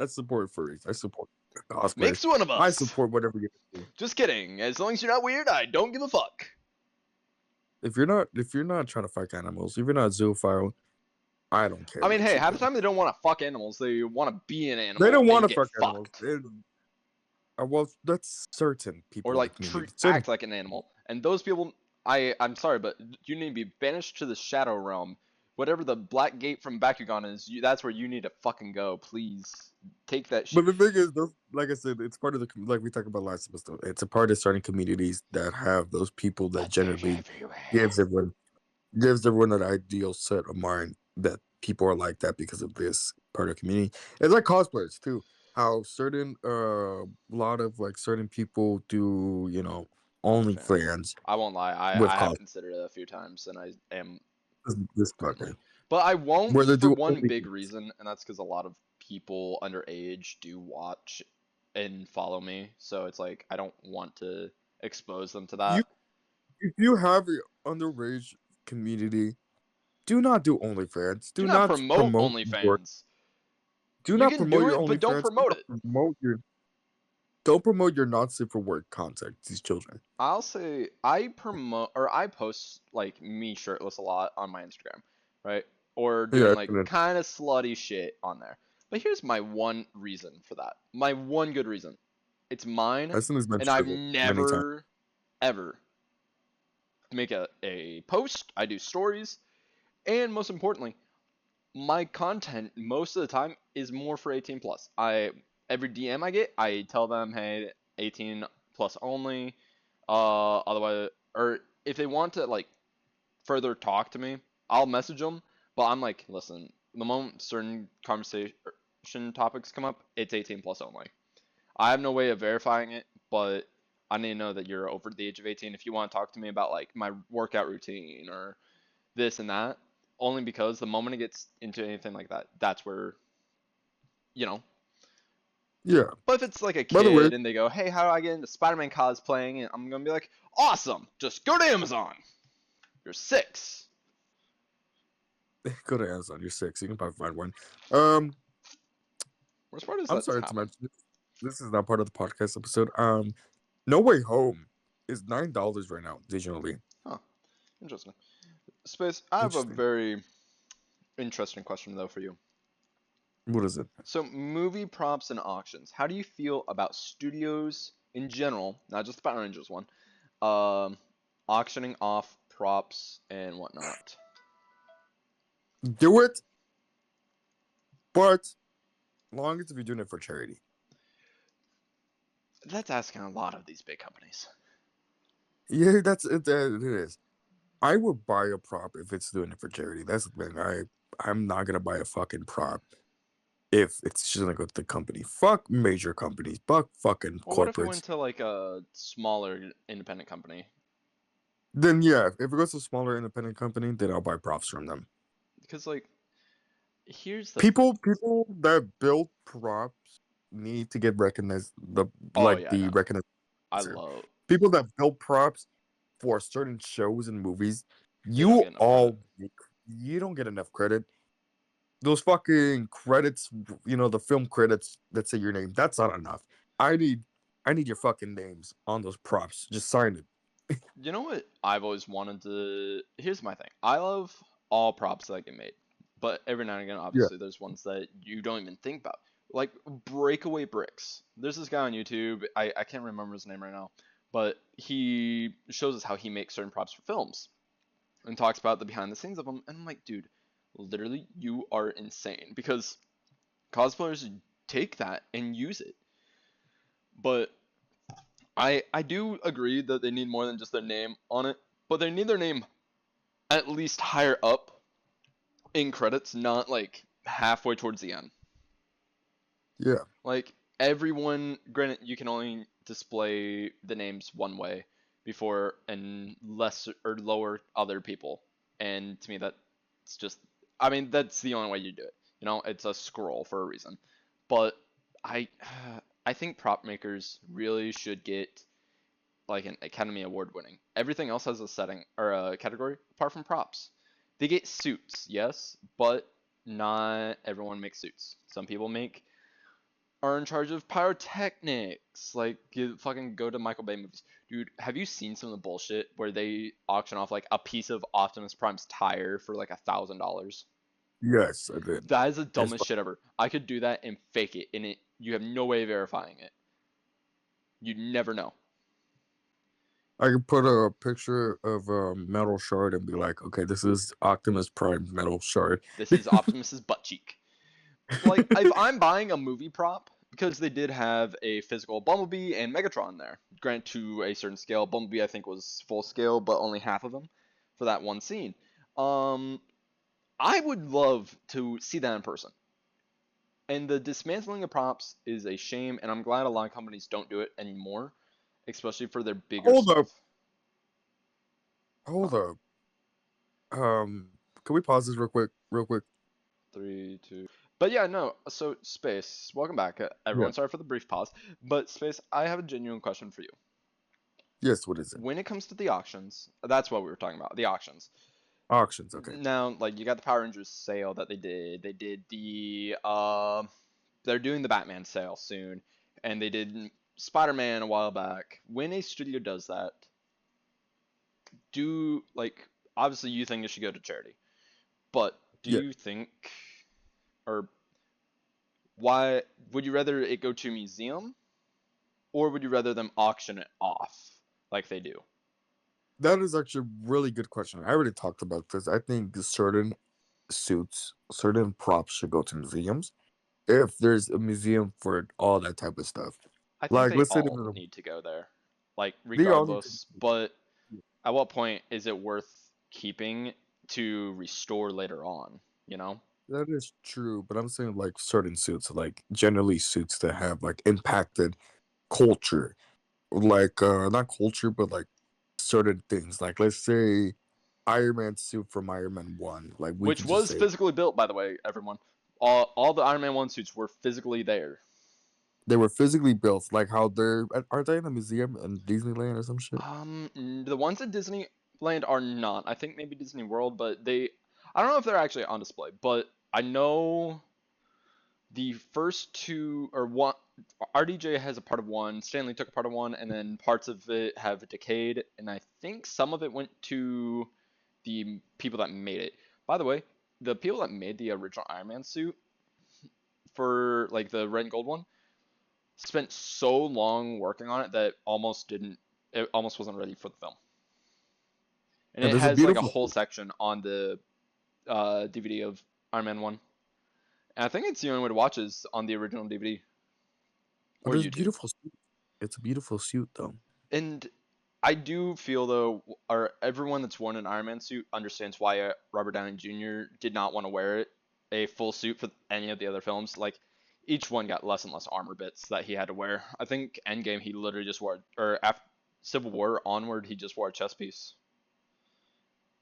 Speaker 1: support furries. I support cosplayers.
Speaker 2: makes one of
Speaker 1: I
Speaker 2: us.
Speaker 1: support whatever you do.
Speaker 2: Just kidding. As long as you're not weird, I don't give a fuck.
Speaker 1: If you're not trying to fuck animals, if you're not a zoophile, I don't care
Speaker 2: I mean,
Speaker 1: what
Speaker 2: hey,
Speaker 1: you
Speaker 2: half the
Speaker 1: do.
Speaker 2: time they don't want to fuck animals. They want to be an
Speaker 1: They
Speaker 2: animal
Speaker 1: don't want
Speaker 2: and
Speaker 1: to
Speaker 2: get
Speaker 1: fuck animals.
Speaker 2: fucked.
Speaker 1: Well, that's certain
Speaker 2: Or
Speaker 1: people
Speaker 2: like
Speaker 1: like me. Certain
Speaker 2: act like an animal. And those people, I'm sorry, but you need to be banished to the shadow realm. Whatever the black gate from Bakugan is, that's where you need to fucking go. Please take that shit.
Speaker 1: But the thing is, those, like I said, it's part of the like we talked about last episode. It's a part of certain communities that have those people that
Speaker 2: But they're
Speaker 1: generally
Speaker 2: everywhere.
Speaker 1: gives everyone gives everyone an ideal set of mind that people are like that because of this part of the community. It's like cosplayers too. How certain lot of like certain people do
Speaker 2: OnlyFans.
Speaker 1: OnlyFans
Speaker 2: I won't lie.
Speaker 1: with
Speaker 2: I have
Speaker 1: cos
Speaker 2: considered it a few times, and I am
Speaker 1: this
Speaker 2: currently.
Speaker 1: fucker
Speaker 2: But I won't
Speaker 1: where they
Speaker 2: for
Speaker 1: do
Speaker 2: one big
Speaker 1: OnlyFans.
Speaker 2: reason, and that's because a lot of people underage do watch and follow me. So it's like I don't want to expose them to
Speaker 1: You
Speaker 2: that.
Speaker 1: if you have an underage community, do not do OnlyFans.
Speaker 2: Do
Speaker 1: Do
Speaker 2: not
Speaker 1: not
Speaker 2: promote
Speaker 1: promote your
Speaker 2: OnlyFans.
Speaker 1: do
Speaker 2: You
Speaker 1: not
Speaker 2: can
Speaker 1: promote
Speaker 2: do
Speaker 1: your
Speaker 2: it, but don't
Speaker 1: OnlyFans.
Speaker 2: promote it.
Speaker 1: Don't promote your not safe for work content to these children.
Speaker 2: I'll say I promote or I post like me shirtless a lot on my Instagram, right? Or doing
Speaker 1: Yeah,
Speaker 2: like kind of slutty shit on there. But here's my one reason for that. My one good reason. It's mine,
Speaker 1: I've seen this man
Speaker 2: and I've
Speaker 1: struggle many times.
Speaker 2: never ever make a post. I do stories, and most importantly, my content most of the time is more for 18 plus. I every DM I get, I tell them, hey, 18 plus only. Otherwise, or if they want to like further talk to me, I'll message them. But I'm like, listen, the moment certain conversation topics come up, it's 18 plus only. I have no way of verifying it, but I need to know that you're over the age of 18 if you want to talk to me about like my workout routine or this and that. Only because the moment it gets into anything like that, that's where, you know.
Speaker 1: Yeah.
Speaker 2: But if it's like a
Speaker 1: By the way,
Speaker 2: kid and they go, hey, how do I get into Spider-Man cosplaying? And I'm going to be like, awesome, just go to Amazon. You're 6.
Speaker 1: go to Amazon. You're 6. You can probably find one. Um,
Speaker 2: Where's where does
Speaker 1: I'm
Speaker 2: that
Speaker 1: sorry to
Speaker 2: happen?
Speaker 1: mention this is not part of the podcast episode. No Way Home is $9 right now digitally.
Speaker 2: Huh, interesting. Space, I have a
Speaker 1: Interesting.
Speaker 2: very interesting question though for you.
Speaker 1: What is it?
Speaker 2: So, movie props and auctions. How do you feel about studios in general, not just the Power Rangers one, um, auctioning off props and whatnot.
Speaker 1: Do it, but long as if you're doing it for charity.
Speaker 2: That's asking a lot of these big companies.
Speaker 1: Yeah, that's it. It is. I would buy a prop if it's doing it for charity. That's the thing. I'm not gonna buy a fucking prop if it's just gonna go to the company. Fuck major companies. Fuck fucking
Speaker 2: Well, what if it went
Speaker 1: corporates.
Speaker 2: to like a smaller independent company?
Speaker 1: Then yeah, if it goes to a smaller independent company, then I'll buy props from them.
Speaker 2: Because like, here's the
Speaker 1: People that build props need to get recognized
Speaker 2: oh yeah, I
Speaker 1: the
Speaker 2: know.
Speaker 1: recognition.
Speaker 2: I love
Speaker 1: People that build props for certain shows and movies,
Speaker 2: they don't
Speaker 1: you
Speaker 2: get enough credit.
Speaker 1: all you don't get enough credit. Those fucking credits, the film credits that say your name, that's not enough. I need I need your fucking names on those props. Just sign it.
Speaker 2: You know what I've always wanted to. Here's my thing. I love all props that get made, but every now and again,
Speaker 1: Yeah.
Speaker 2: obviously, there's ones that you don't even think about, like breakaway bricks. There's this guy on YouTube. I can't remember his name right now, but he shows us how he makes certain props for films and talks about the behind the scenes of them. And I'm like, dude, literally, you are insane because cosplayers take that and use it. But I do agree that they need more than just their name on it, but they need their name at least higher up in credits, not like halfway towards the end.
Speaker 1: Yeah.
Speaker 2: Like everyone, granted, you can only display the names one way before and less or lower other people. And to me, that's just, I mean, that's the only way you do it. You know, it's a scroll for a reason. But I, I think prop makers really should get like an Academy Award winning. Everything else has a setting or a category apart from props. They get suits, yes, but not everyone makes suits. Some people make are in charge of pyrotechnics. Like you fucking go to Michael Bay movies. Dude, have you seen some of the bullshit where they auction off like a piece of Optimus Prime's tire for like $1,000?
Speaker 1: Yes, I did.
Speaker 2: That is the
Speaker 1: It's
Speaker 2: dumbest shit ever. I could do that and fake it, and it you have no way of verifying it. You'd never know.
Speaker 1: I could put a picture of a metal shard and be like, okay, this is Optimus Prime metal shard.
Speaker 2: This is Optimus's butt cheek. Like if I'm buying a movie prop because they did have a physical Bumblebee and Megatron there, grant to a certain scale. Bumblebee I think was full scale, but only half of him for that one scene. Um, I would love to see that in person. And the dismantling of props is a shame, and I'm glad a lot of companies don't do it anymore, especially for their bigger
Speaker 1: Hold up.
Speaker 2: stuff. Huh.
Speaker 1: Hold up. Can we pause this real quick? Real quick.
Speaker 2: Three, two. But yeah, no. So Space, welcome back.
Speaker 1: Yeah.
Speaker 2: Everyone, sorry for the brief pause. But Space, I have a genuine question for you.
Speaker 1: Yes, what is it?
Speaker 2: When it comes to the auctions, that's what we were talking about. The auctions.
Speaker 1: Auctions, okay.
Speaker 2: Now, like you got the Power Rangers sale that they did. They did the they're doing the Batman sale soon, and they did Spider-Man a while back. When a studio does that, do like obviously you think it should go to charity, but do
Speaker 1: Yeah.
Speaker 2: you think or why would you rather it go to a museum or would you rather them auction it off like they do?
Speaker 1: That is actually a really good question. I already talked about this. I think certain suits, certain props should go to museums. If there's a museum for all that type of stuff.
Speaker 2: I think
Speaker 1: Like
Speaker 2: they
Speaker 1: let's say
Speaker 2: all need to go there, like
Speaker 1: they all need to
Speaker 2: regardless. But at what point is it worth keeping to restore later on? You know?
Speaker 1: that is true, but I'm saying like certain suits, like generally suits that have like impacted culture. Like not culture, but like certain things. Like let's say Iron Man suit from Iron Man 1. Like we
Speaker 2: Which
Speaker 1: could just
Speaker 2: was
Speaker 1: say
Speaker 2: physically built, by the way, everyone. All the Iron Man 1 suits were physically there.
Speaker 1: they were physically built, like how they're are they in a museum in Disneyland or some shit?
Speaker 2: The ones at Disneyland are not. I think maybe Disney World, but I don't know if they're actually on display, but I know the first two or one RDJ has a part of one, Stanley took a part of one, and then parts of it have decayed, and I think some of it went to the people that made it. By the way, the people that made the original Iron Man suit for like the red and gold one spent so long working on it that it almost wasn't ready for the film. And
Speaker 1: And
Speaker 2: it
Speaker 1: there's a
Speaker 2: has like a
Speaker 1: beautiful
Speaker 2: whole section on the DVD of Iron Man 1. And I think it's the only way to watch is on the original DVD
Speaker 1: but
Speaker 2: or
Speaker 1: there's
Speaker 2: YouTube.
Speaker 1: beautiful suit. It's a beautiful suit though.
Speaker 2: And I do feel though, or everyone that's worn an Iron Man suit understands why Robert Downey Jr. did not want to wear it, a full suit for any of the other films. Like each one got less and less armor bits that he had to wear. I think Endgame he literally just wore, or after Civil War onward he just wore a chest piece,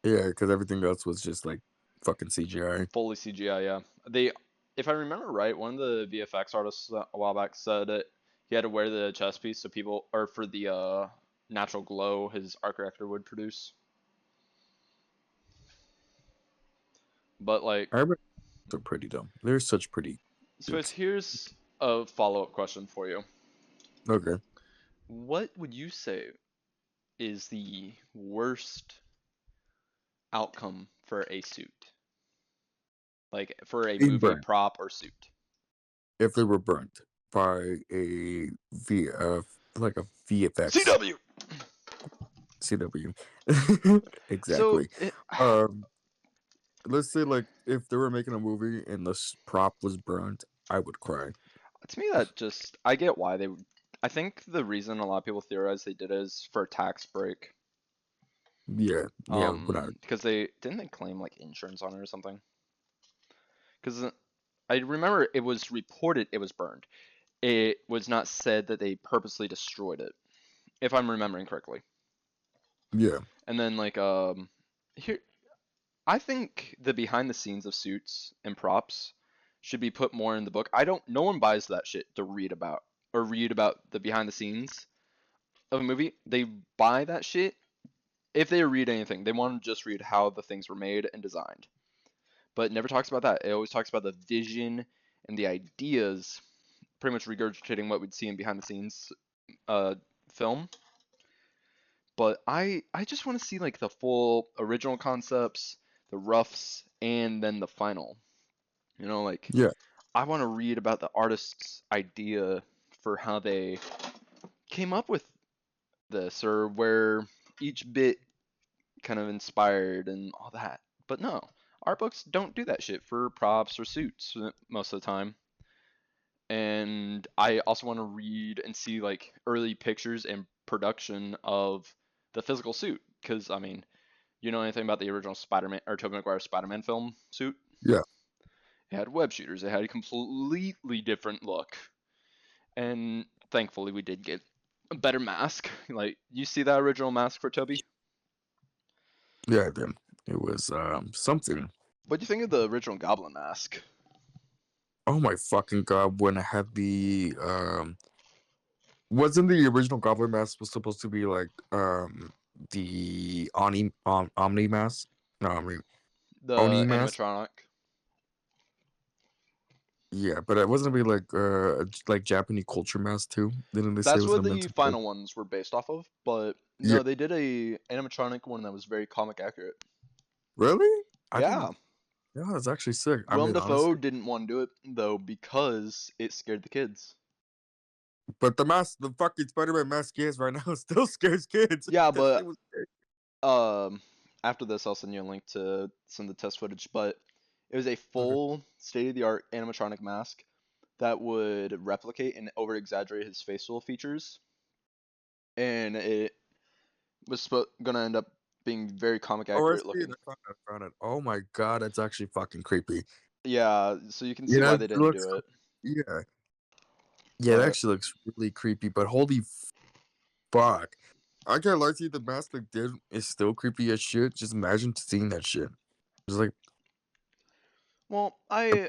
Speaker 1: Yeah, because everything else was just like fucking CGI.
Speaker 2: fully CGI. Yeah, they, if I remember right, one of the VFX artists a while back said that he had to wear the chest piece so people, or for the natural glow his art director would produce. But like,
Speaker 1: Armor are pretty though. They're such pretty
Speaker 2: so
Speaker 1: suits.
Speaker 2: here's a follow-up question for you.
Speaker 1: Okay.
Speaker 2: What would you say is the worst outcome for a suit? Like for a
Speaker 1: Being
Speaker 2: movie
Speaker 1: burned.
Speaker 2: prop or suit?
Speaker 1: If they were burnt by a like a VFX
Speaker 2: CW.
Speaker 1: CW.
Speaker 2: So
Speaker 1: Exactly. Um, let's say like if they were making a movie and the prop was burnt, I would cry.
Speaker 2: to me that just I get why they would. I think the reason a lot of people theorize they did it is for a tax break.
Speaker 1: Yeah, yeah, without
Speaker 2: Because they didn't they claim like insurance on it or something? Because I remember it was reported it was burned. It was not said that they purposely destroyed it, if I'm remembering correctly.
Speaker 1: yeah,
Speaker 2: And then like here I think the behind the scenes of suits and props should be put more in the book. I don't no one buys that shit to read about or read about the behind the scenes of a movie. They buy that shit if they read anything. They want to just read how the things were made and designed. But it never talks about that. It always talks about the vision and the ideas, pretty much regurgitating what we'd see in behind the scenes uh film. But I just want to see like the full original concepts, the roughs, and then the final. Like
Speaker 1: yeah,
Speaker 2: I want to read about the artist's idea for how they came up with this or where each bit kind of inspired and all that. But no, art books don't do that shit for props or suits most of the time. And I also want to read and see like early pictures and production of the physical suit because I mean, you know anything about the original Spider-Man or Tobey Maguire Spider-Man film suit?
Speaker 1: yeah,
Speaker 2: It had web shooters. It had a completely different look. And thankfully, we did get a better mask. Like, you see that original mask for Toby?
Speaker 1: yeah. Then it was something.
Speaker 2: What do you think of the original Goblin mask?
Speaker 1: Oh my fucking god! When I had the wasn't the original Goblin mask was supposed to be like the Omni mask? No, I mean Oni
Speaker 2: The
Speaker 1: mask.
Speaker 2: animatronic.
Speaker 1: Yeah, but it wasn't gonna be like Japanese culture mask too. Didn't they say it
Speaker 2: That's
Speaker 1: was
Speaker 2: what
Speaker 1: gonna meant
Speaker 2: the
Speaker 1: to be like
Speaker 2: final ones were based off of. But
Speaker 1: yeah,
Speaker 2: no, they did a animatronic one that was very comic accurate.
Speaker 1: really? I
Speaker 2: Yeah.
Speaker 1: didn't. Yeah, that's actually sick. I
Speaker 2: Willem
Speaker 1: mean,
Speaker 2: Dafoe
Speaker 1: honestly,
Speaker 2: didn't want to do it, though, because it scared the kids.
Speaker 1: but the mask, the fucking Spider-Man mask he has right now still scares kids.
Speaker 2: Yeah,
Speaker 1: That shit
Speaker 2: but
Speaker 1: was scary.
Speaker 2: um, after this, I'll send you a link to some of the test footage. But it was a
Speaker 1: Okay.
Speaker 2: full state of the art animatronic mask that would replicate and over exaggerate his facial features. And it was gonna end up being very comic
Speaker 1: Oh, I
Speaker 2: accurate
Speaker 1: see it.
Speaker 2: looking.
Speaker 1: I found it. Oh my god, that's actually fucking creepy.
Speaker 2: Yeah, so you can see
Speaker 1: Yeah,
Speaker 2: why
Speaker 1: that
Speaker 2: they didn't
Speaker 1: looks.
Speaker 2: do it.
Speaker 1: Yeah, yeah, that
Speaker 2: But
Speaker 1: actually looks really creepy. But holy fuck, I can't lie to you. The mask like did is still creepy as shit. Just imagine seeing that shit. It's like
Speaker 2: well,
Speaker 1: I'm,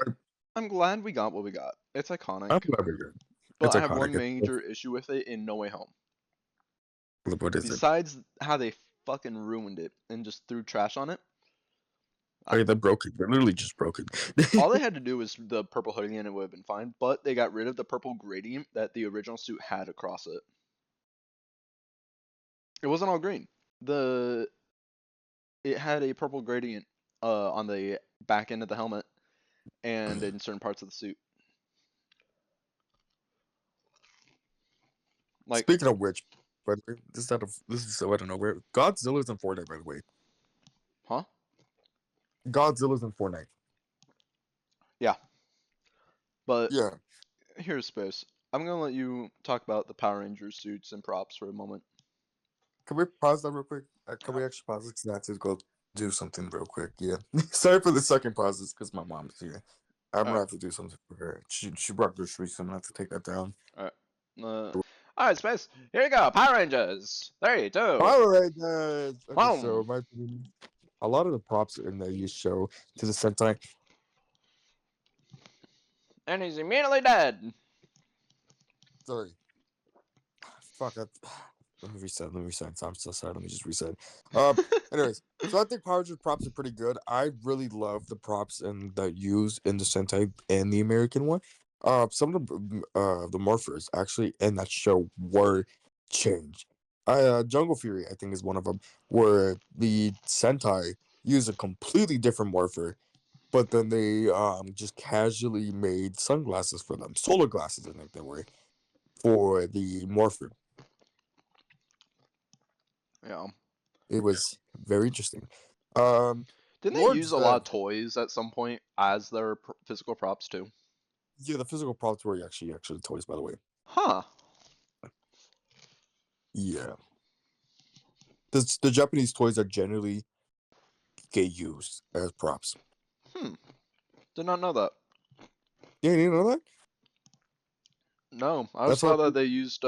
Speaker 2: I'm glad we got what we got. It's
Speaker 1: I'm
Speaker 2: iconic,
Speaker 1: glad we good.
Speaker 2: but
Speaker 1: It's
Speaker 2: I have
Speaker 1: iconic.
Speaker 2: one major issue with it in No Way Home.
Speaker 1: What is it?
Speaker 2: Besides how they fucking ruined it and just threw trash on it,
Speaker 1: Oh
Speaker 2: I,
Speaker 1: yeah, they broke it. They literally just broke it.
Speaker 2: all they had to do was the purple hoodie and it would have been fine. But they got rid of the purple gradient that the original suit had across it. It wasn't all green. The It had a purple gradient on the back end of the helmet and in certain parts of the suit. Like,
Speaker 1: Speaking of which, but this is out of this is so I don't know where Godzilla's in Fortnite by the way.
Speaker 2: Huh?
Speaker 1: Godzilla's in Fortnite.
Speaker 2: Yeah. But
Speaker 1: Yeah.
Speaker 2: here's Space. I'm gonna let you talk about the Power Ranger suits and props for a moment.
Speaker 1: Can we pause that real quick? Can we actually pause it? Because I have to go do something real quick. Yeah. Sorry for the second pause. It's because my mom's here. I'm
Speaker 2: All
Speaker 1: gonna
Speaker 2: right.
Speaker 1: have to do something for her. She brought groceries, so I'm gonna have to take that down.
Speaker 2: All right. All right, Space. Here you go. Power Rangers. 3, 2,
Speaker 1: All right, guys. Okay, so
Speaker 2: 1.
Speaker 1: my opinion, a lot of the props in the you show to the Sentai.
Speaker 2: And he's immediately dead.
Speaker 1: Sorry, fuck. Let me reset. Let me reset. I'm so sorry. Let me just reset. Um. Anyways, so I think Power Rangers props are pretty good. I really love the props and that used in the Sentai and the American one. Some of the morphers actually in that show were changed. Jungle Fury I think is one of them, where the Sentai use a completely different morpher, but then they just casually made sunglasses for them, solar glasses I think they were for the morpher.
Speaker 2: Yeah.
Speaker 1: It was very interesting. Um,
Speaker 2: Didn't they
Speaker 1: Lord
Speaker 2: use a lot of
Speaker 1: Zed,
Speaker 2: toys at some point as their physical props too?
Speaker 1: yeah, the physical props were actually toys, by the way.
Speaker 2: Huh.
Speaker 1: Yeah, the Japanese toys are generally get used as props.
Speaker 2: Hmm. Did not know that.
Speaker 1: Yeah, you know that?
Speaker 2: No, I just
Speaker 1: That's how.
Speaker 2: thought that they used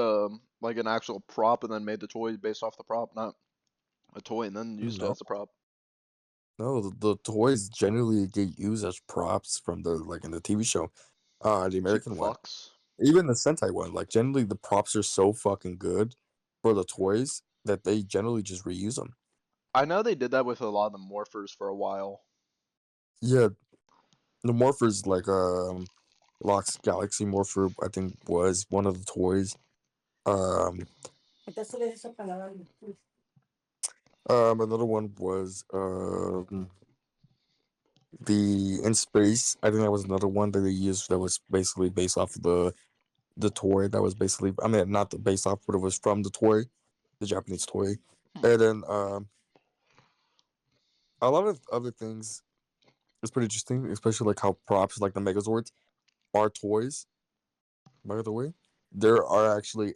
Speaker 2: like an actual prop and then made the toy based off the prop, not a toy and then used it
Speaker 1: No,
Speaker 2: as a prop.
Speaker 1: no, the toys generally get used as props from the like in the TV show, the
Speaker 2: Cheap
Speaker 1: American one,
Speaker 2: fucks.
Speaker 1: even the Sentai one. Like generally, the props are so fucking good for the toys that they generally just reuse them.
Speaker 2: I know they did that with a lot of the morphers for a while.
Speaker 1: Yeah, the morphers like Lox Galaxy Morpher, I think, was one of the toys. Um, Another one was the In Space. I think that was another one that they used that was basically based off of the toy. That was basically, I mean, not the based off, but it was from the toy, the Japanese toy.
Speaker 2: Hmm.
Speaker 1: And then a lot of other things is pretty interesting, especially like how props like the Megazords are toys. By the way, they're actually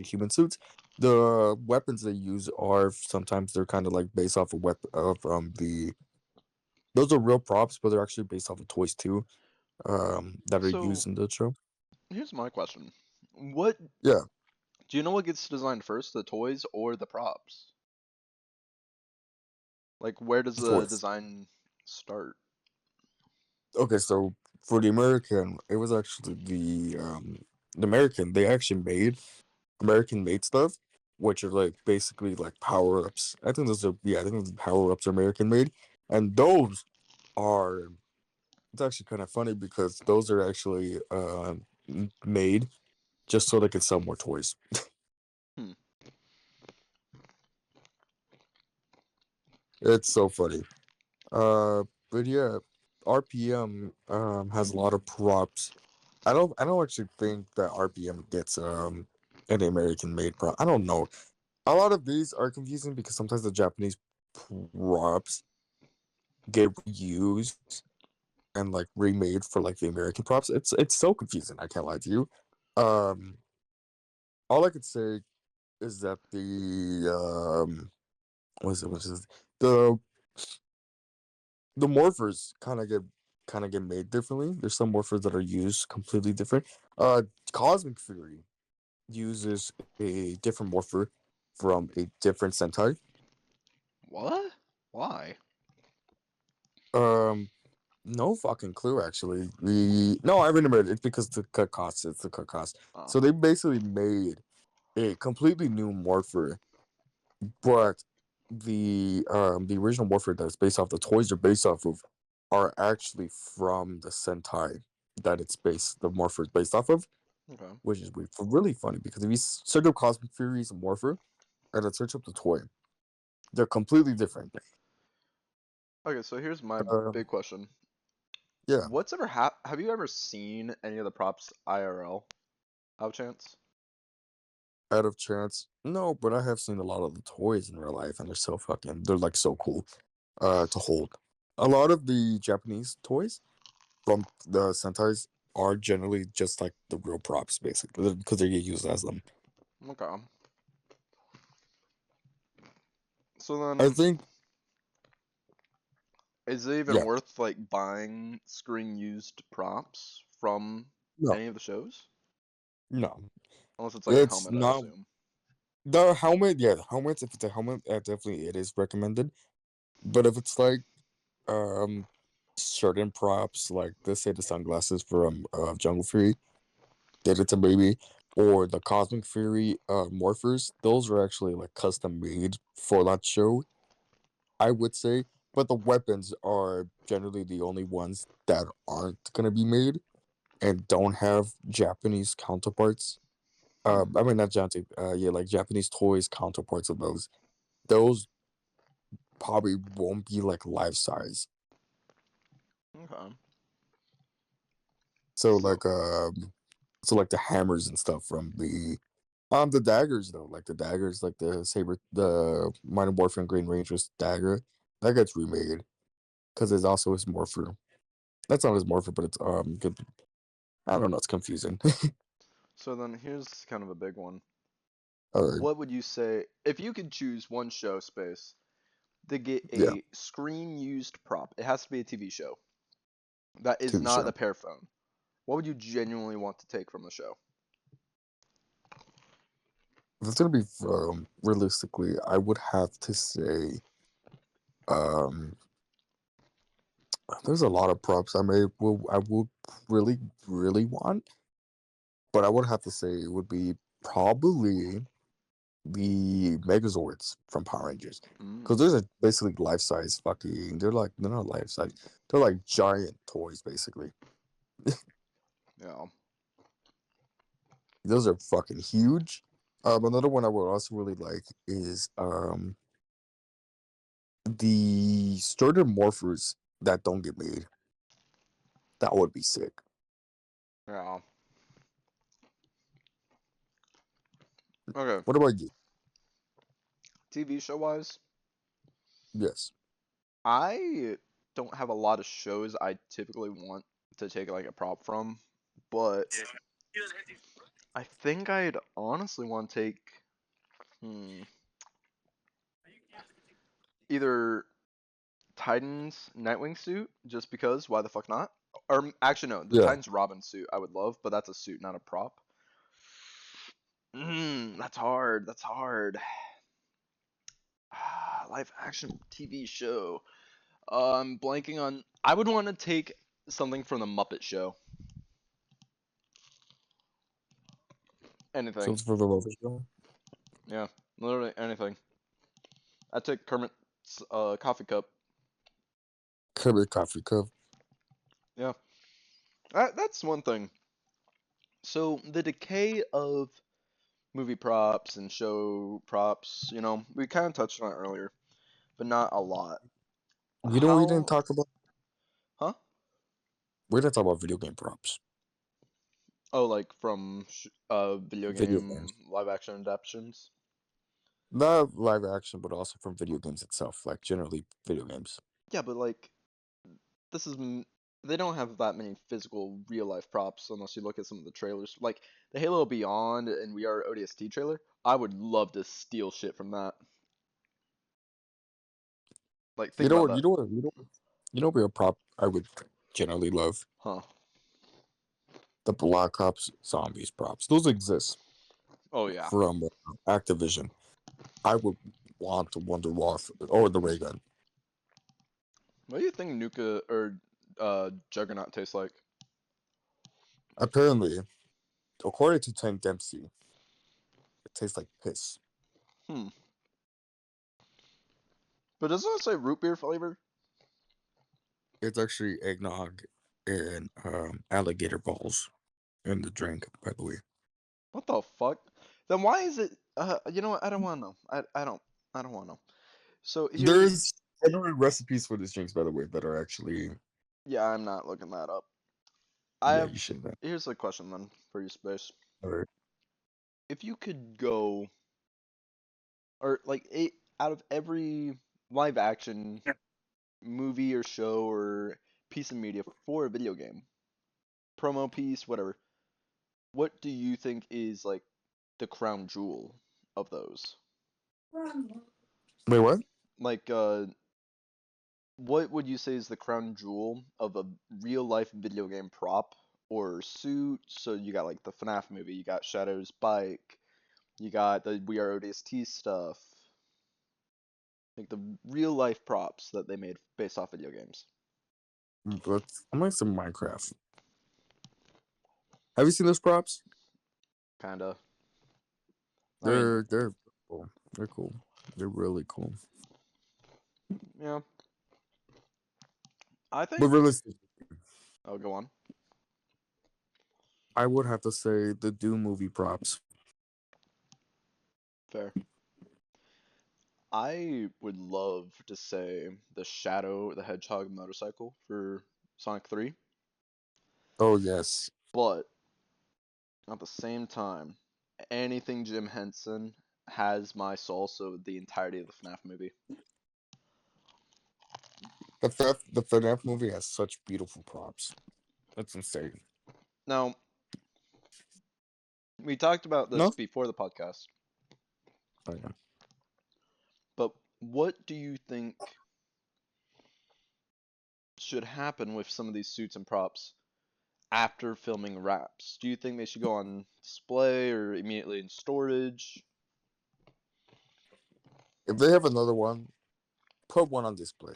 Speaker 1: human suits. The weapons they use are sometimes they're kind of like based off of the those are real props, but they're actually based off of toys too. That are
Speaker 2: So
Speaker 1: used in the show.
Speaker 2: here's my question: What
Speaker 1: Yeah,
Speaker 2: do you know? What gets designed first, the toys or the props? Like, where does
Speaker 1: the
Speaker 2: the
Speaker 1: toys.
Speaker 2: design start?
Speaker 1: Okay, so for the American, it was actually the American. They actually made American made stuff, which are like basically like power ups. I think those are yeah, I think the power ups are American made, and those are it's actually kind of funny because those are actually made just so they can sell more toys.
Speaker 2: Hmm.
Speaker 1: It's so funny. Uh, but yeah, RPM has a lot of props. I don't actually think that RPM gets an American made prop. I don't know. A lot of these are confusing because sometimes the Japanese props get reused and like remade for like the American props. It's so confusing. I can't lie to you. Um, all I could say is that what is it? the the morphers kind of get made differently. There's some morphers that are used completely different. Cosmic Fury uses a different morpher from a different Sentai.
Speaker 2: What? Why?
Speaker 1: Um, no fucking clue actually. The no, I remember it. It's because the cut costs. It's the cut cost.
Speaker 2: Oh,
Speaker 1: So they basically made a completely new morpher, but the original morpher that's based off the toys are based off of are actually from the Sentai that it's based the morpher is based off of,
Speaker 2: okay.
Speaker 1: which is really funny because if you search up Cosmic Fury's morpher and then search up the toy, they're completely different.
Speaker 2: Okay, so here's my
Speaker 1: Um,
Speaker 2: big question.
Speaker 1: yeah,
Speaker 2: What's ever have you ever seen any of the props IRL? Out chance?
Speaker 1: out of chance, no, but I have seen a lot of the toys in real life, and they're so fucking they're like so cool. to hold. A lot of the Japanese toys from the Sentais are generally just like the real props, basically, because they get used as them.
Speaker 2: Okay. So
Speaker 1: I
Speaker 2: then,
Speaker 1: think,
Speaker 2: is it even
Speaker 1: yeah,
Speaker 2: worth like buying screen used props from
Speaker 1: no,
Speaker 2: any of the shows?
Speaker 1: no,
Speaker 2: Unless it's like a
Speaker 1: it's
Speaker 2: helmet, I'd
Speaker 1: not
Speaker 2: assume.
Speaker 1: the helmet. Yeah, the helmets. If it's a helmet, definitely it is recommended. But if it's like um certain props, like let's say the sunglasses from Jungle Fury, did it to baby, or the Cosmic Fury morphers, those are actually like custom made for that show, I would say. But the weapons are generally the only ones that aren't gonna be made and don't have Japanese counterparts.
Speaker 2: Hmm.
Speaker 1: I mean not Japanese, yeah, like Japanese toys counterparts of those. Those probably won't be like life size.
Speaker 2: Okay.
Speaker 1: So
Speaker 2: So,
Speaker 1: like the hammers and stuff from the daggers though, like the daggers, like the saber, the Minor Morphin Green Ranger's dagger, that gets remade because it's also his morpher. That's not his morpher, but it's good. I don't know, it's confusing.
Speaker 2: so then here's kind of a big one.
Speaker 1: Alright,
Speaker 2: What would you say if you could choose one show space to get
Speaker 1: yeah,
Speaker 2: a screen used prop? It has to be a TV show that is
Speaker 1: TV
Speaker 2: not
Speaker 1: show.
Speaker 2: a pair phone. What would you genuinely want to take from the show?
Speaker 1: If it's gonna be realistically, I would have to say um there's a lot of props I will really want, but I would have to say it would be probably the Megazords from Power Rangers. Because
Speaker 2: Mm,
Speaker 1: there's a basically life size fucking, they're not life size, they're like giant toys basically.
Speaker 2: yeah.
Speaker 1: Those are fucking huge. Another one I would also really like is the starter morphers that don't get made. That would be sick.
Speaker 2: Yeah. Okay.
Speaker 1: What about you?
Speaker 2: TV show wise,
Speaker 1: Yes.
Speaker 2: I don't have a lot of shows I typically want to take like a prop from, but I think I'd honestly want to take hmm, either Titan's Nightwing suit, just because. Why the fuck not? Or actually, no, the
Speaker 1: Yeah.
Speaker 2: Titan's Robin suit I would love, but that's a suit, not a prop. That's hard. That's hard. Live action TV show. I'm blanking on. I would want to take something from the Muppet Show.
Speaker 1: So
Speaker 2: Anything.
Speaker 1: it's for the love show.
Speaker 2: Yeah, literally anything. I take Kermit's coffee cup.
Speaker 1: Kirby Coffee Cup.
Speaker 2: Yeah, that's one thing. So the decay of movie props and show props, we kind of touched on it earlier, but not a lot.
Speaker 1: You know, we didn't
Speaker 2: How,
Speaker 1: talk about.
Speaker 2: huh?
Speaker 1: We didn't talk about video game props.
Speaker 2: Oh, like from video
Speaker 1: Video
Speaker 2: game
Speaker 1: games,
Speaker 2: live action adaptations?
Speaker 1: not live action, but also from video games itself. Like generally, video games.
Speaker 2: Yeah, but like this is they don't have that many physical real life props unless you look at some of the trailers. Like the Halo Beyond and We Are ODST trailer, I would love to steal shit from that. Like
Speaker 1: You
Speaker 2: think
Speaker 1: know
Speaker 2: about
Speaker 1: what?
Speaker 2: that.
Speaker 1: You know, real prop I would generally love
Speaker 2: Huh.
Speaker 1: the Black Ops Zombies props. Those exist
Speaker 2: Oh yeah.
Speaker 1: from Activision. I would want the Wonder Warf or the ray gun.
Speaker 2: What do you think Nuka or Juggernaut tastes like?
Speaker 1: Apparently, according to Tank Dempsey, it tastes like piss.
Speaker 2: Hmm. But doesn't it say root beer flavor?
Speaker 1: It's actually eggnog and alligator balls in the drink. By the way,
Speaker 2: What the fuck? Then why is it? You know what? I don't want to know. I don't want to know. So here's.
Speaker 1: there's other recipes for these drinks. By the way, that are actually
Speaker 2: Yeah, I'm not looking that up. I
Speaker 1: yeah,
Speaker 2: have.
Speaker 1: you should.
Speaker 2: Here's a question then for you, Space.
Speaker 1: Or
Speaker 2: If you could go, or like out of every live action. movie or show or piece of media for a video game, promo piece, whatever. What do you think is like the crown jewel of those?
Speaker 1: Wait, what?
Speaker 2: Like, what would you say is the crown jewel of a real life video game prop or suit? So you got like the FNAF movie, you got Shadow's bike, you got the We Are ODST stuff, like the real life props that they made based off video games.
Speaker 1: But I'm like some Minecraft. Have you seen those props?
Speaker 2: Kinda. I mean,
Speaker 1: They're cool. They're cool. They're really cool.
Speaker 2: yeah. I
Speaker 1: But
Speaker 2: think.
Speaker 1: realistically,
Speaker 2: Oh, go on.
Speaker 1: I would have to say the Doom movie props.
Speaker 2: Fair. I would love to say the Shadow the Hedgehog motorcycle for Sonic 3,
Speaker 1: Oh yes.
Speaker 2: but at the same time, anything Jim Henson has my soul, so the entirety of the FNAF movie.
Speaker 1: The FNAF movie has such beautiful props. That's insane.
Speaker 2: Now, we talked about this
Speaker 1: No?
Speaker 2: before the podcast,
Speaker 1: Oh, yeah.
Speaker 2: but what do you think should happen with some of these suits and props after filming wraps? Do you think they should go on display or immediately in storage?
Speaker 1: If they have another one, put one on display.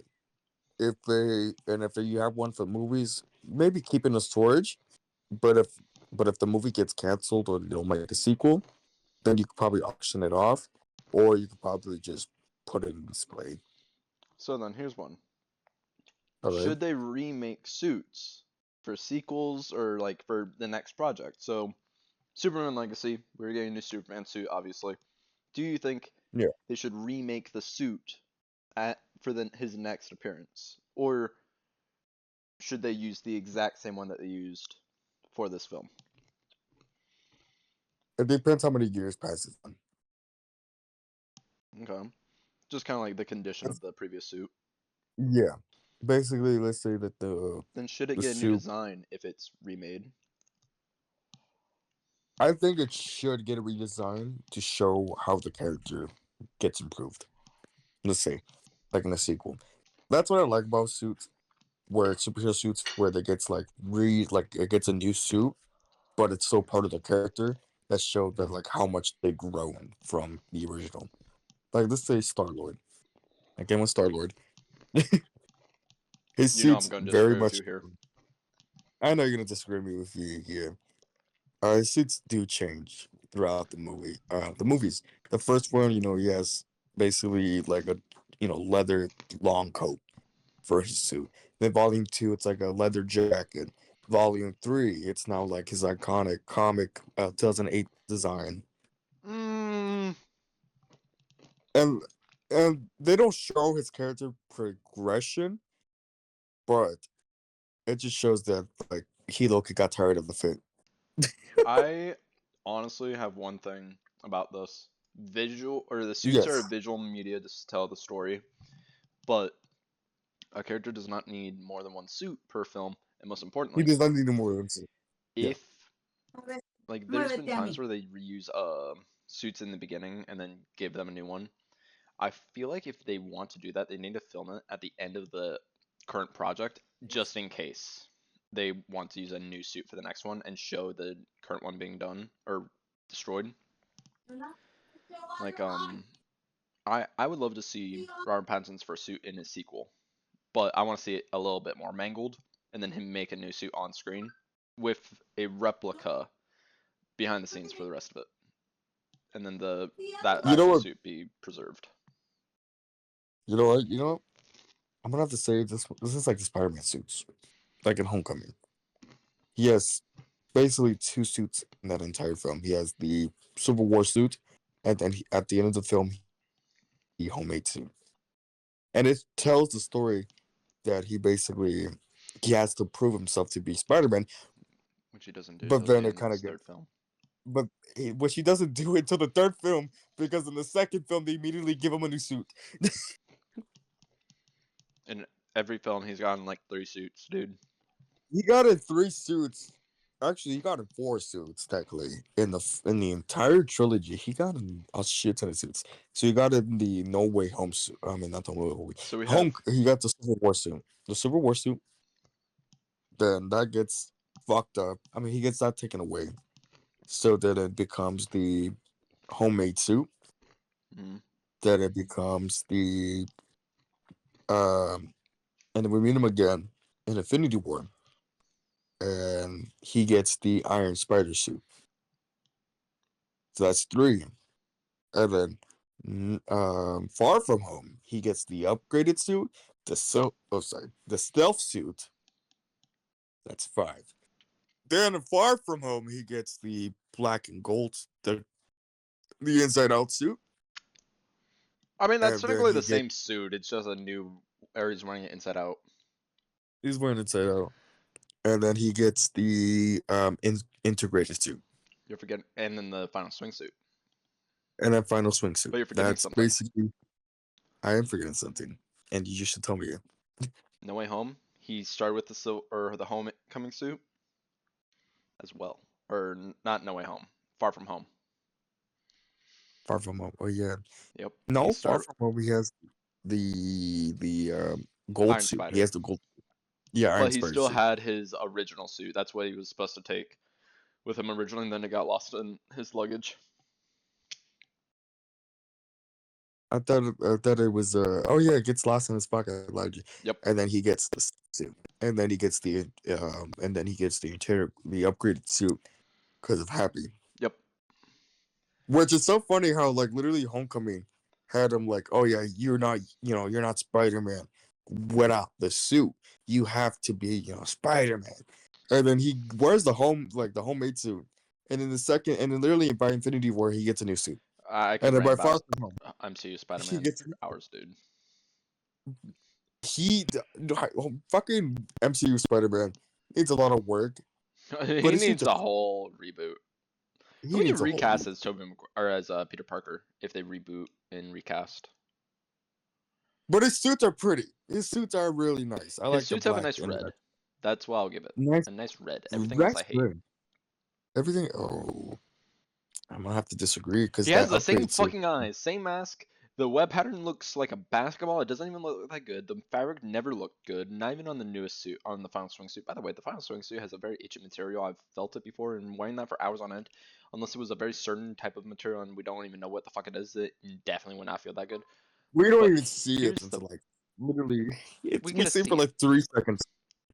Speaker 1: If you have one for movies, maybe keep in the storage. But if the movie gets canceled or they don't make a sequel, then you could probably auction it off, or you could probably just put it in display.
Speaker 2: So then here's one.
Speaker 1: All right.
Speaker 2: Should they remake suits for sequels or like for the next project? So Superman Legacy, we're getting a new Superman suit, obviously. Do you think
Speaker 1: Yeah.
Speaker 2: they should remake the suit for his next appearance, or should they use the exact same one that they used for this film?
Speaker 1: It depends how many years passes on.
Speaker 2: Okay, just kind of like the condition of the previous suit.
Speaker 1: Yeah. Basically, let's say that
Speaker 2: Then should it
Speaker 1: the
Speaker 2: get a new
Speaker 1: suit.
Speaker 2: design if it's remade?
Speaker 1: I think it should get a redesign to show how the character gets improved. Let's say, like in a sequel. That's what I like about suits, where superhero suits, where they gets like it gets a new suit, but it's still part of the character that showed that like how much they grown from the original. Like let's say Star Lord. Again with Star Lord, his
Speaker 2: You know I'm
Speaker 1: suit's
Speaker 2: going to
Speaker 1: very
Speaker 2: disagree with
Speaker 1: much.
Speaker 2: you here.
Speaker 1: I know you're gonna disagree with me here. His suits do change throughout the movie. The movies. The first one, he has basically like a leather long coat for his suit. Then volume two, it's like a leather jacket. Volume three, it's now like his iconic comic 2008 design.
Speaker 2: Mm,
Speaker 1: And they don't show his character progression, but it just shows that like he low-key got tired of the fit.
Speaker 2: I honestly have one thing about this. Visual or the suits are a
Speaker 1: Yes,
Speaker 2: visual media to tell the story, but a character does not need more than one suit per film, and most
Speaker 1: he
Speaker 2: importantly,
Speaker 1: does not need more than yeah.
Speaker 2: if like there's been times where they reuse suits in the beginning and then give them a new one. I feel like if they want to do that, they need to film it at the end of the current project just in case they want to use a new suit for the next one and show the current one being done or destroyed. Like I would love to see Robert Pattinson's first suit in his sequel, but I want to see it a little bit more mangled and then him make a new suit on screen with a replica behind the scenes for the rest of it, and then the that
Speaker 1: You know
Speaker 2: actual
Speaker 1: what?
Speaker 2: suit be preserved.
Speaker 1: You know what? I'm gonna have to say this. This is like the Spider-Man suits, like in Homecoming. He has basically two suits in that entire film. He has the Civil War suit, and then at the end of the film, he has the homemade suit, and it tells the story that he has to prove himself to be Spider-Man.
Speaker 2: Which he doesn't do
Speaker 1: But
Speaker 2: till the
Speaker 1: then it
Speaker 2: end of
Speaker 1: kind
Speaker 2: his
Speaker 1: of gets,
Speaker 2: third film.
Speaker 1: but which he doesn't do until the third film because in the second film they immediately give him a new suit.
Speaker 2: And every film he's gotten like 3 suits, dude.
Speaker 1: He got in 3 suits. Actually, he got in 4 suits technically in the entire trilogy. He got in a shit ton of suits. So he got in the No Way Home suit. I mean, not the No Way
Speaker 2: So we
Speaker 1: Home.
Speaker 2: have
Speaker 1: He got the Civil War suit. The Civil War suit. Then that gets fucked up. I mean, he gets that taken away. So then it becomes the homemade suit.
Speaker 2: mm,
Speaker 1: Then it becomes the um, and then we meet him again in Infinity War, and he gets the Iron Spider suit. So that's 3. And then Far From Home, he gets the upgraded suit, the stealth suit. That's 5. Then in Far From Home, he gets the black and gold, the Inside Out suit,
Speaker 2: I mean, that's
Speaker 1: and then
Speaker 2: technically
Speaker 1: he
Speaker 2: the
Speaker 1: gets
Speaker 2: same suit. It's just a new, or he's wearing it inside out.
Speaker 1: he's wearing Inside Out, and then he gets the integrated suit,
Speaker 2: You're forgetting, and then the final swingsuit.
Speaker 1: and then final swing suit.
Speaker 2: But you're forgetting
Speaker 1: That's
Speaker 2: something.
Speaker 1: basically I am forgetting something, and you should tell me it.
Speaker 2: No Way Home. He started with the homecoming suit as well, or not No Way Home. Far From Home.
Speaker 1: Far From Home. Oh yeah,
Speaker 2: Yep. He
Speaker 1: no, Far
Speaker 2: start
Speaker 1: From Home. He has the gold
Speaker 2: Iron
Speaker 1: suit. He
Speaker 2: Spider,
Speaker 1: has the gold. Yeah, Iron
Speaker 2: but he
Speaker 1: Spider
Speaker 2: still
Speaker 1: suit.
Speaker 2: had his original suit. That's what he was supposed to take with him originally, and then it got lost in his luggage.
Speaker 1: I thought it was oh yeah, it gets lost in his pocket like,
Speaker 2: Yep.
Speaker 1: and then he gets the suit, and then he gets the upgraded suit because of Happy,
Speaker 2: Yep.
Speaker 1: which is so funny how like literally Homecoming had him like, oh yeah, you're not Spider Man without the suit. You have to be Spider Man, and then he wears the homemade suit, and in the second, and then literally by Infinity War he gets a new suit,
Speaker 2: I
Speaker 1: and
Speaker 2: could
Speaker 1: then
Speaker 2: rant
Speaker 1: by
Speaker 2: about
Speaker 1: Far From Home
Speaker 2: MCU
Speaker 1: he
Speaker 2: Spider-Man
Speaker 1: gets
Speaker 2: for hours, dude.
Speaker 1: he fucking MCU Spider Man needs a lot of work, but
Speaker 2: He
Speaker 1: his suits
Speaker 2: needs
Speaker 1: are
Speaker 2: a
Speaker 1: cool.
Speaker 2: whole reboot. Who
Speaker 1: He
Speaker 2: would you
Speaker 1: needs a whole
Speaker 2: recast
Speaker 1: reboot.
Speaker 2: as Tobey or as Peter Parker if they reboot and recast?
Speaker 1: But his suits are pretty. His suits are really nice. I
Speaker 2: His
Speaker 1: like the
Speaker 2: suits have a
Speaker 1: black
Speaker 2: nice
Speaker 1: and
Speaker 2: red.
Speaker 1: red.
Speaker 2: That's what I'll give it.
Speaker 1: Nice,
Speaker 2: A nice red. Everything else I
Speaker 1: that's
Speaker 2: hate.
Speaker 1: good. Everything. Oh, I'm gonna have to disagree because
Speaker 2: He has
Speaker 1: that
Speaker 2: the same
Speaker 1: upgraded suit.
Speaker 2: fucking eyes, same mask. The web pattern looks like a basketball. It doesn't even look that good. The fabric never looked good. Not even on the newest suit, on the final swing suit. By the way, the final swing suit has a very itchy material. I've felt it before, and wearing that for hours on end, unless it was a very certain type of material, and we don't even know what the fuck it is, it definitely would not feel that good.
Speaker 1: We don't
Speaker 2: But
Speaker 1: even see it
Speaker 2: here's the
Speaker 1: until like literally.
Speaker 2: we
Speaker 1: We
Speaker 2: get to
Speaker 1: see it
Speaker 2: see
Speaker 1: for
Speaker 2: it.
Speaker 1: like 3 seconds.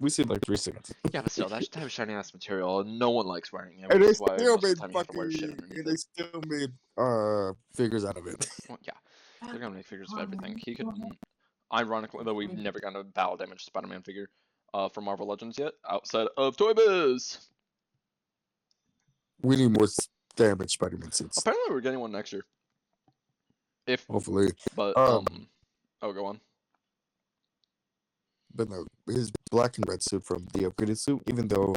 Speaker 1: We see it like 3 seconds,
Speaker 2: Yeah, but still, that type of shiny ass material, no one likes wearing it,
Speaker 1: and
Speaker 2: which
Speaker 1: they
Speaker 2: is why
Speaker 1: still
Speaker 2: most of
Speaker 1: made
Speaker 2: the time you have to wear shit
Speaker 1: fucking,
Speaker 2: underneath
Speaker 1: and
Speaker 2: it.
Speaker 1: they still made figures out of it.
Speaker 2: Well, yeah, they're gonna make figures of everything. He could, ironically, though, we've never gotten a battle damage Spider-Man figure from Marvel Legends yet, outside of Toy Biz.
Speaker 1: We need more damage Spider-Man suits.
Speaker 2: Apparently, we're getting one next year. If,
Speaker 1: Hopefully.
Speaker 2: but
Speaker 1: Um,
Speaker 2: oh, go on.
Speaker 1: but no, his black and red suit from the upgraded suit, even though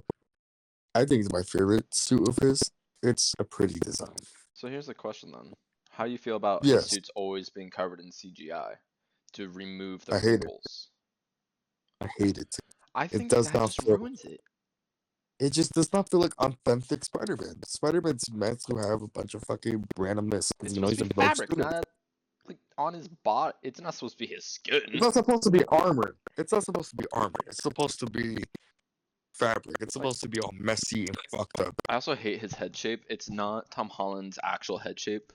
Speaker 1: I think it's my favorite suit of his, it's a pretty design.
Speaker 2: So here's the question then: how do you feel about his
Speaker 1: Yes,
Speaker 2: suits always being covered in CGI to remove the
Speaker 1: I hate it.
Speaker 2: wrinkles?
Speaker 1: I hate it.
Speaker 2: I
Speaker 1: It
Speaker 2: think
Speaker 1: does
Speaker 2: that
Speaker 1: not
Speaker 2: just
Speaker 1: feel.
Speaker 2: ruins it.
Speaker 1: It just does not feel like authentic Spider-Man. Spider-Man's meant to have a bunch of fucking randomness because
Speaker 2: It's supposed to
Speaker 1: he's
Speaker 2: be
Speaker 1: a rogue
Speaker 2: fabric,
Speaker 1: student.
Speaker 2: not like on his body. It's not supposed to be his
Speaker 1: It's
Speaker 2: skin.
Speaker 1: not supposed to be armor. It's not supposed to be armor. It's supposed to be fabric. It's
Speaker 2: Like,
Speaker 1: supposed to be all messy and fucked up.
Speaker 2: I also hate his head shape. It's not Tom Holland's actual head shape.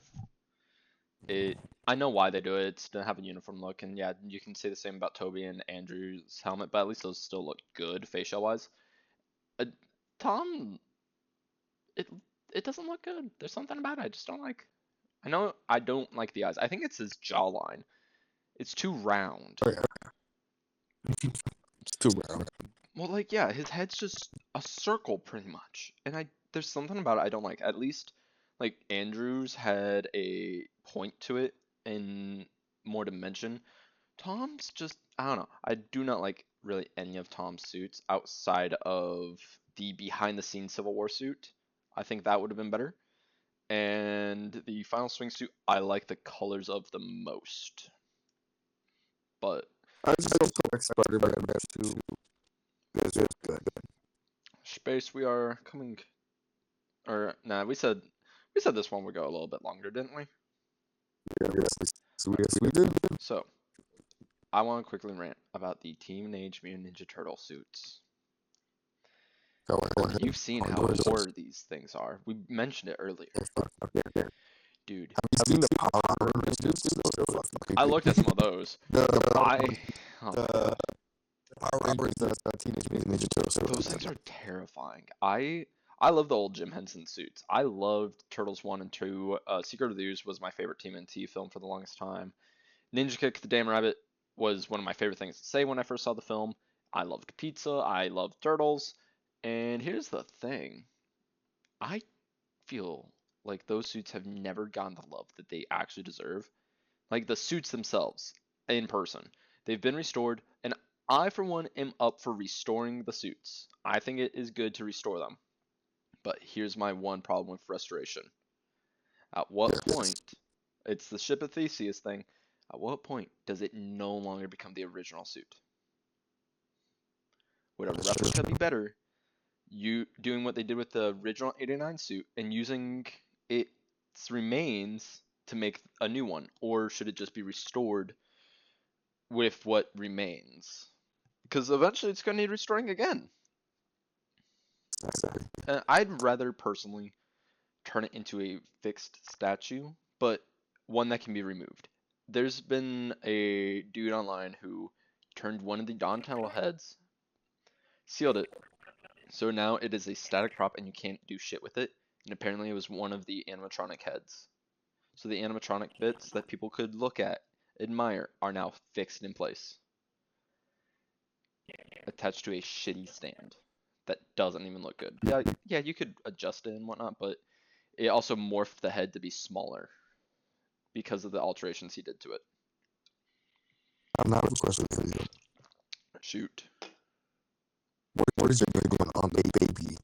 Speaker 2: It. I know why they do it. It's to have a uniform look, and yeah, you can say the same about Toby and Andrew's helmet, but at least those still look good facial wise. Uh, Tom, it it doesn't look good. There's something about it I just don't like. I know I don't like the eyes. I think it's his jawline. It's too round.
Speaker 1: Oh, yeah, it's too round.
Speaker 2: Well, like yeah, his head's just a circle pretty much, and I there's something about it I don't like. At least like Andrews had a point to it and more dimension. Tom's just I don't know. I do not like really any of Tom's suits outside of the behind the scenes Civil War suit. I think that would have been better. And the final swing suit, I like the colors of the most. But
Speaker 1: I just hope Spider-Man 2 is good.
Speaker 2: Space, we are coming. Or nah, we said this one would go a little bit longer, didn't we?
Speaker 1: Yes, we did.
Speaker 2: So I want to quickly rant about the Teenage Mutant Ninja Turtle suits.
Speaker 1: Go ahead.
Speaker 2: You've seen how
Speaker 1: Go ahead.
Speaker 2: horror these things are. We mentioned it earlier.
Speaker 1: Okay.
Speaker 2: Dude,
Speaker 1: Have you seen the Power Rangers? Those are fucking
Speaker 2: I looked at some
Speaker 1: creepy.
Speaker 2: of those.
Speaker 1: The
Speaker 2: I oh my
Speaker 1: the
Speaker 2: god.
Speaker 1: Power Rangers, the Teenage Mutant Ninja
Speaker 2: Those
Speaker 1: Turtles.
Speaker 2: things are terrifying. I love the old Jim Henson suits. I loved Turtles 1 and 2. Secret of the Ooze was my favorite TMNT film for the longest time. Ninja Kick the Damn Rabbit was one of my favorite things to say when I first saw the film. I loved pizza. I loved turtles. And here's the thing. I feel like those suits have never gotten the love that they actually deserve. Like the suits themselves in person. They've been restored, and I, for one, am up for restoring the suits. I think it is good to restore them. But here's my one problem with restoration. At what
Speaker 1: Yes.
Speaker 2: point, it's the Ship of Theseus thing, at what point does it no longer become the original suit? Would a
Speaker 1: That's true.
Speaker 2: replica be better? You doing what they did with the original 89 suit and using its remains to make a new one, or should it just be restored with what remains? Because eventually it's going to need restoring again.
Speaker 1: Exactly.
Speaker 2: I'd rather personally turn it into a fixed statue, but one that can be removed. There's been a dude online who turned one of the Donatello heads, sealed it, so now it is a static prop and you can't do shit with it. And apparently it was one of the animatronic heads. So the animatronic bits that people could look at, admire, are now fixed in place, attached to a shitty stand that doesn't even look good. Yeah, you could adjust it and whatnot, but it also morphed the head to be smaller because of the alterations he did to it.
Speaker 1: I'm not a question for you.
Speaker 2: Shoot.
Speaker 1: What is your opinion on the baby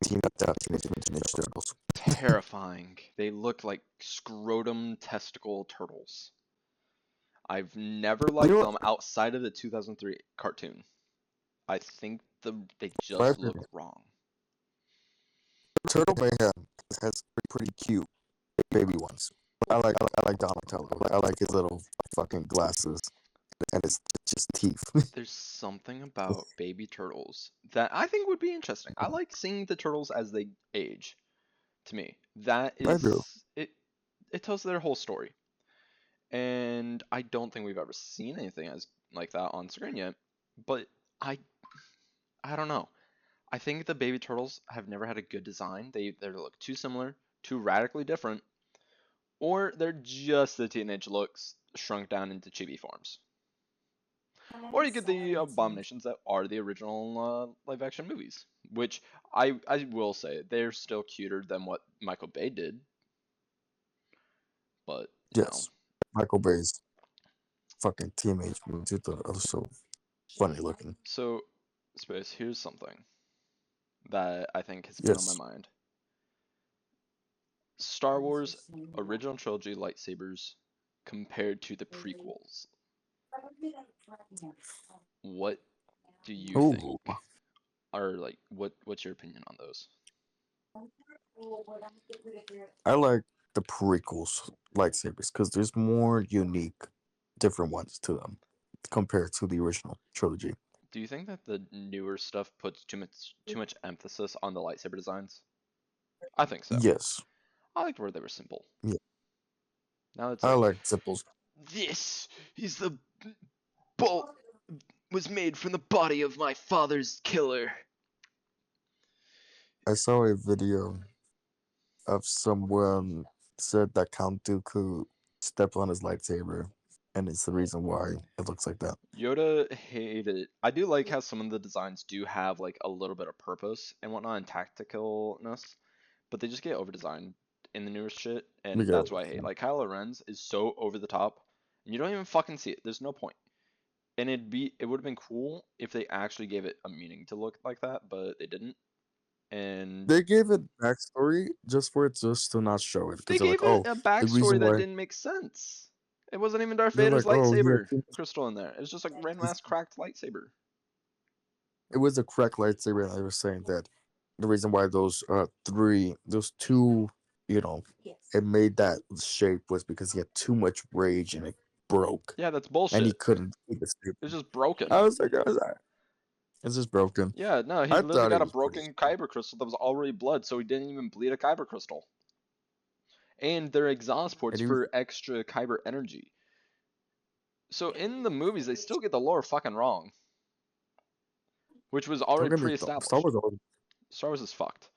Speaker 1: Teen Teenage Mutant Ninja Turtles?
Speaker 2: Terrifying. They look like scrotum testicle turtles. I've never
Speaker 1: You know
Speaker 2: liked
Speaker 1: what?
Speaker 2: them outside of the 2003 cartoon. I think they
Speaker 1: My
Speaker 2: just look
Speaker 1: opinion.
Speaker 2: wrong.
Speaker 1: Turtle Mayhem has pretty cute baby ones. I like Donatello. I like his little fucking glasses and his just teeth.
Speaker 2: There's something about baby turtles that I think would be interesting. I like seeing the turtles as they age. To me, that
Speaker 1: I do.
Speaker 2: is it. It tells their whole story, and I don't think we've ever seen anything as like that on screen yet. But I, I don't know. I think the baby turtles have never had a good design. They either look too similar, too radically different, or they're just the teenage looks shrunk down into chibi forms. Or you get the abominations that are the original live action movies, which I will say they're still cuter than what Michael Bay did, but you know.
Speaker 1: Yes. Michael Bay's fucking Teenage Mutant Turtles are so funny looking.
Speaker 2: So, Space, here's something that I think has been on my
Speaker 1: Yes.
Speaker 2: mind. Star Wars original trilogy lightsabers compared to the prequels. What do you think?
Speaker 1: Ooh.
Speaker 2: Or like what's your opinion on those?
Speaker 1: I like the prequels lightsabers because there's more unique, different ones to them compared to the original trilogy.
Speaker 2: Do you think that the newer stuff puts too much emphasis on the lightsaber designs? I think so.
Speaker 1: Yes.
Speaker 2: I liked where they were simple.
Speaker 1: Yeah.
Speaker 2: Now it's
Speaker 1: I
Speaker 2: like
Speaker 1: like Zipples.
Speaker 2: this is the bolt was made from the body of my father's killer.
Speaker 1: I saw a video of someone said that Count Dooku stepped on his lightsaber, and it's the reason why it looks like that.
Speaker 2: Yoda hated it. I do like how some of the designs do have like a little bit of purpose and whatnot and tacticalness, but they just get over designed in the newer shit, and
Speaker 1: Because
Speaker 2: that's why I hate. Like Kylo Ren's is so over the top, and you don't even fucking see it. There's no point. And it would have been cool if they actually gave it a meaning to look like that, but they didn't. And
Speaker 1: they gave it backstory just for it just to not show it
Speaker 2: they
Speaker 1: because they're
Speaker 2: gave
Speaker 1: like,
Speaker 2: it
Speaker 1: oh,
Speaker 2: a
Speaker 1: the
Speaker 2: backstory
Speaker 1: reason
Speaker 2: that
Speaker 1: why
Speaker 2: didn't make sense. It wasn't even Darth
Speaker 1: They're
Speaker 2: Vader's
Speaker 1: like, oh, he had
Speaker 2: lightsaber
Speaker 1: too
Speaker 2: crystal in there. It was just like random
Speaker 1: much.
Speaker 2: ass cracked lightsaber.
Speaker 1: It was a cracked lightsaber, and I was saying that the reason why those two, it made that shape was because he had too much rage and it broke,
Speaker 2: Yeah, that's
Speaker 1: and he
Speaker 2: bullshit.
Speaker 1: couldn't keep it
Speaker 2: It's
Speaker 1: stable.
Speaker 2: just broken.
Speaker 1: I was like, it's just broken.
Speaker 2: Yeah, no, he
Speaker 1: I
Speaker 2: literally
Speaker 1: thought it
Speaker 2: got a
Speaker 1: was pretty.
Speaker 2: broken kyber crystal that was already blood, so he didn't even bleed a kyber crystal. And they're exhaust ports
Speaker 1: And he was.
Speaker 2: for extra kyber energy. So in the movies, they still get the lore fucking wrong, which was
Speaker 1: Don't
Speaker 2: already
Speaker 1: get me Star
Speaker 2: pre-established.
Speaker 1: Wars. Always,
Speaker 2: Star Wars is fucked.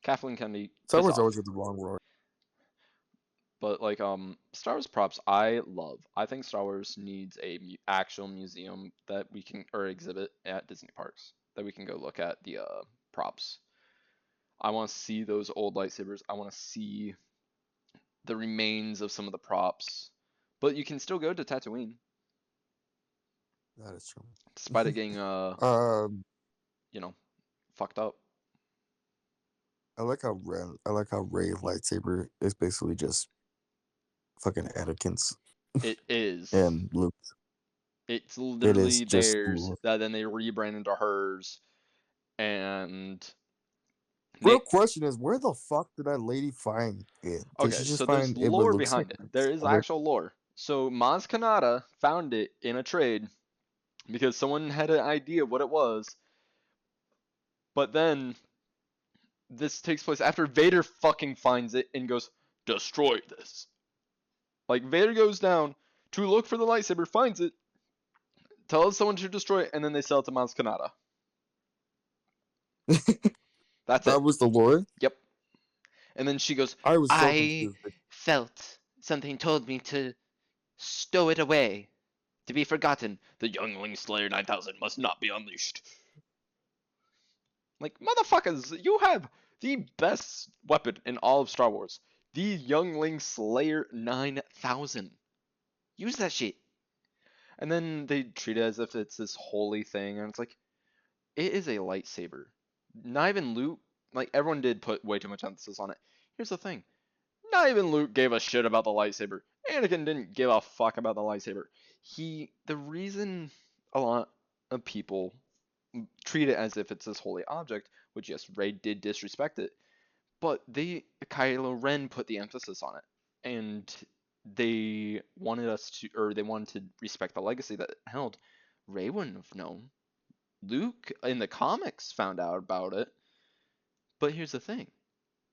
Speaker 2: Kathleen Kennedy,
Speaker 1: Star
Speaker 2: piss
Speaker 1: Wars always
Speaker 2: off.
Speaker 1: had the wrong word.
Speaker 2: But like Star Wars props I love. I think Star Wars needs a actual museum that we can or exhibit at Disney parks that we can go look at the props. I want to see those old lightsabers. I want to see the remains of some of the props. But you can still go to Tatooine
Speaker 1: That is true.
Speaker 2: despite it getting
Speaker 1: um,
Speaker 2: you know, fucked up.
Speaker 1: I like how Rey lightsaber is basically just fucking Anakin's
Speaker 2: It is.
Speaker 1: and Luke.
Speaker 2: It's
Speaker 1: It is
Speaker 2: literally
Speaker 1: just
Speaker 2: theirs that then they rebrand into hers and
Speaker 1: real
Speaker 2: they
Speaker 1: question is where the fuck did that lady find it? Did
Speaker 2: okay,
Speaker 1: she
Speaker 2: so
Speaker 1: just
Speaker 2: there's
Speaker 1: find it what
Speaker 2: lore
Speaker 1: looks like
Speaker 2: behind it. There is
Speaker 1: other?
Speaker 2: actual lore. So Maz Kanata found it in a trade because someone had an idea of what it was, but then this takes place after Vader fucking finds it and goes, destroy this. Like Vader goes down to look for the lightsaber, finds it, tells someone to destroy it, and then they sell it to Maz Kanata. That's
Speaker 1: That
Speaker 2: it.
Speaker 1: was the lore.
Speaker 2: Yep. And then she goes,
Speaker 1: I was so
Speaker 2: I
Speaker 1: confused.
Speaker 2: felt something told me to stow it away, to be forgotten. The youngling Slayer 9000 must not be unleashed. Like, motherfuckers, you have the best weapon in all of Star Wars. The youngling Slayer 9000. Use that shit. And then they treat it as if it's this holy thing, and it's like, it is a lightsaber. Not even Luke, like, everyone did put way too much emphasis on it. Here's the thing. Not even Luke gave a shit about the lightsaber. Anakin didn't give a fuck about the lightsaber. The reason a lot of people treat it as if it's this holy object, which yes, Rey did disrespect it, but Kylo Ren put the emphasis on it, and they wanted us to, or they wanted to respect the legacy that it held. Rey wouldn't have known. Luke in the comics found out about it, but here's the thing: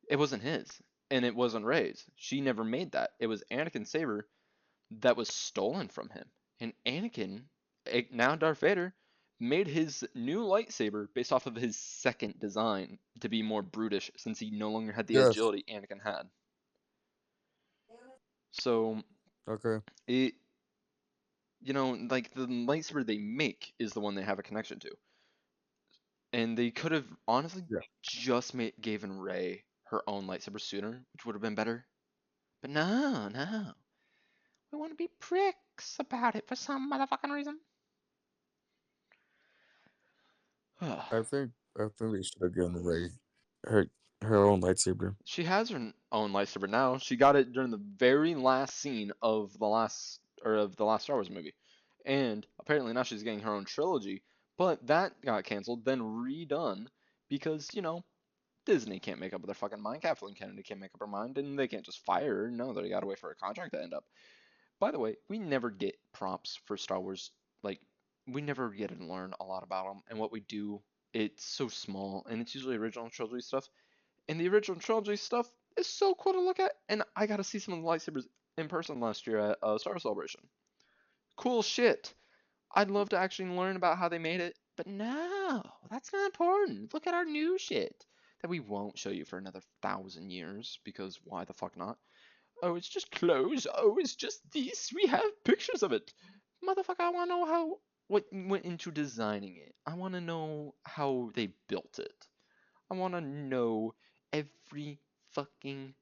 Speaker 2: it wasn't his, and it wasn't Rey's. She never made that. It was Anakin's saber that was stolen from him. And Anakin, now Darth Vader, made his new lightsaber based off of his second design to be more brutish since he no longer had the
Speaker 1: Yes.
Speaker 2: agility Anakin had. So
Speaker 1: Okay.
Speaker 2: it, like the lightsaber they make is the one they have a connection to. And they could have honestly
Speaker 1: Yeah.
Speaker 2: just given Rey her own lightsaber sooner, which would have been better. But no, no. We want to be pricks about it for some motherfucking reason.
Speaker 1: I think they should have given Ray her her own lightsaber.
Speaker 2: She has her own lightsaber now. She got it during the very last scene of the last Star Wars movie. And apparently now she's getting her own trilogy, but that got canceled, then redone because, Disney can't make up their fucking mind. Kathleen Kennedy can't make up her mind, and they can't just fire her. No, they gotta wait for a contract to end up. By the way, we never get prompts for Star Wars. Like, we never get to learn a lot about them, and what we do, it's so small, and it's usually original trilogy stuff. And the original trilogy stuff is so cool to look at, and I got to see some of the lightsabers in person last year at Star Wars Celebration. Cool shit. I'd love to actually learn about how they made it, but no, that's not important. Look at our new shit that we won't show you for another 1,000 years because why the fuck not? Oh, it's just clothes. Oh, it's just this. We have pictures of it. Motherfucker, I want to know what went into designing it. I want to know how they built it. I want to know every fucking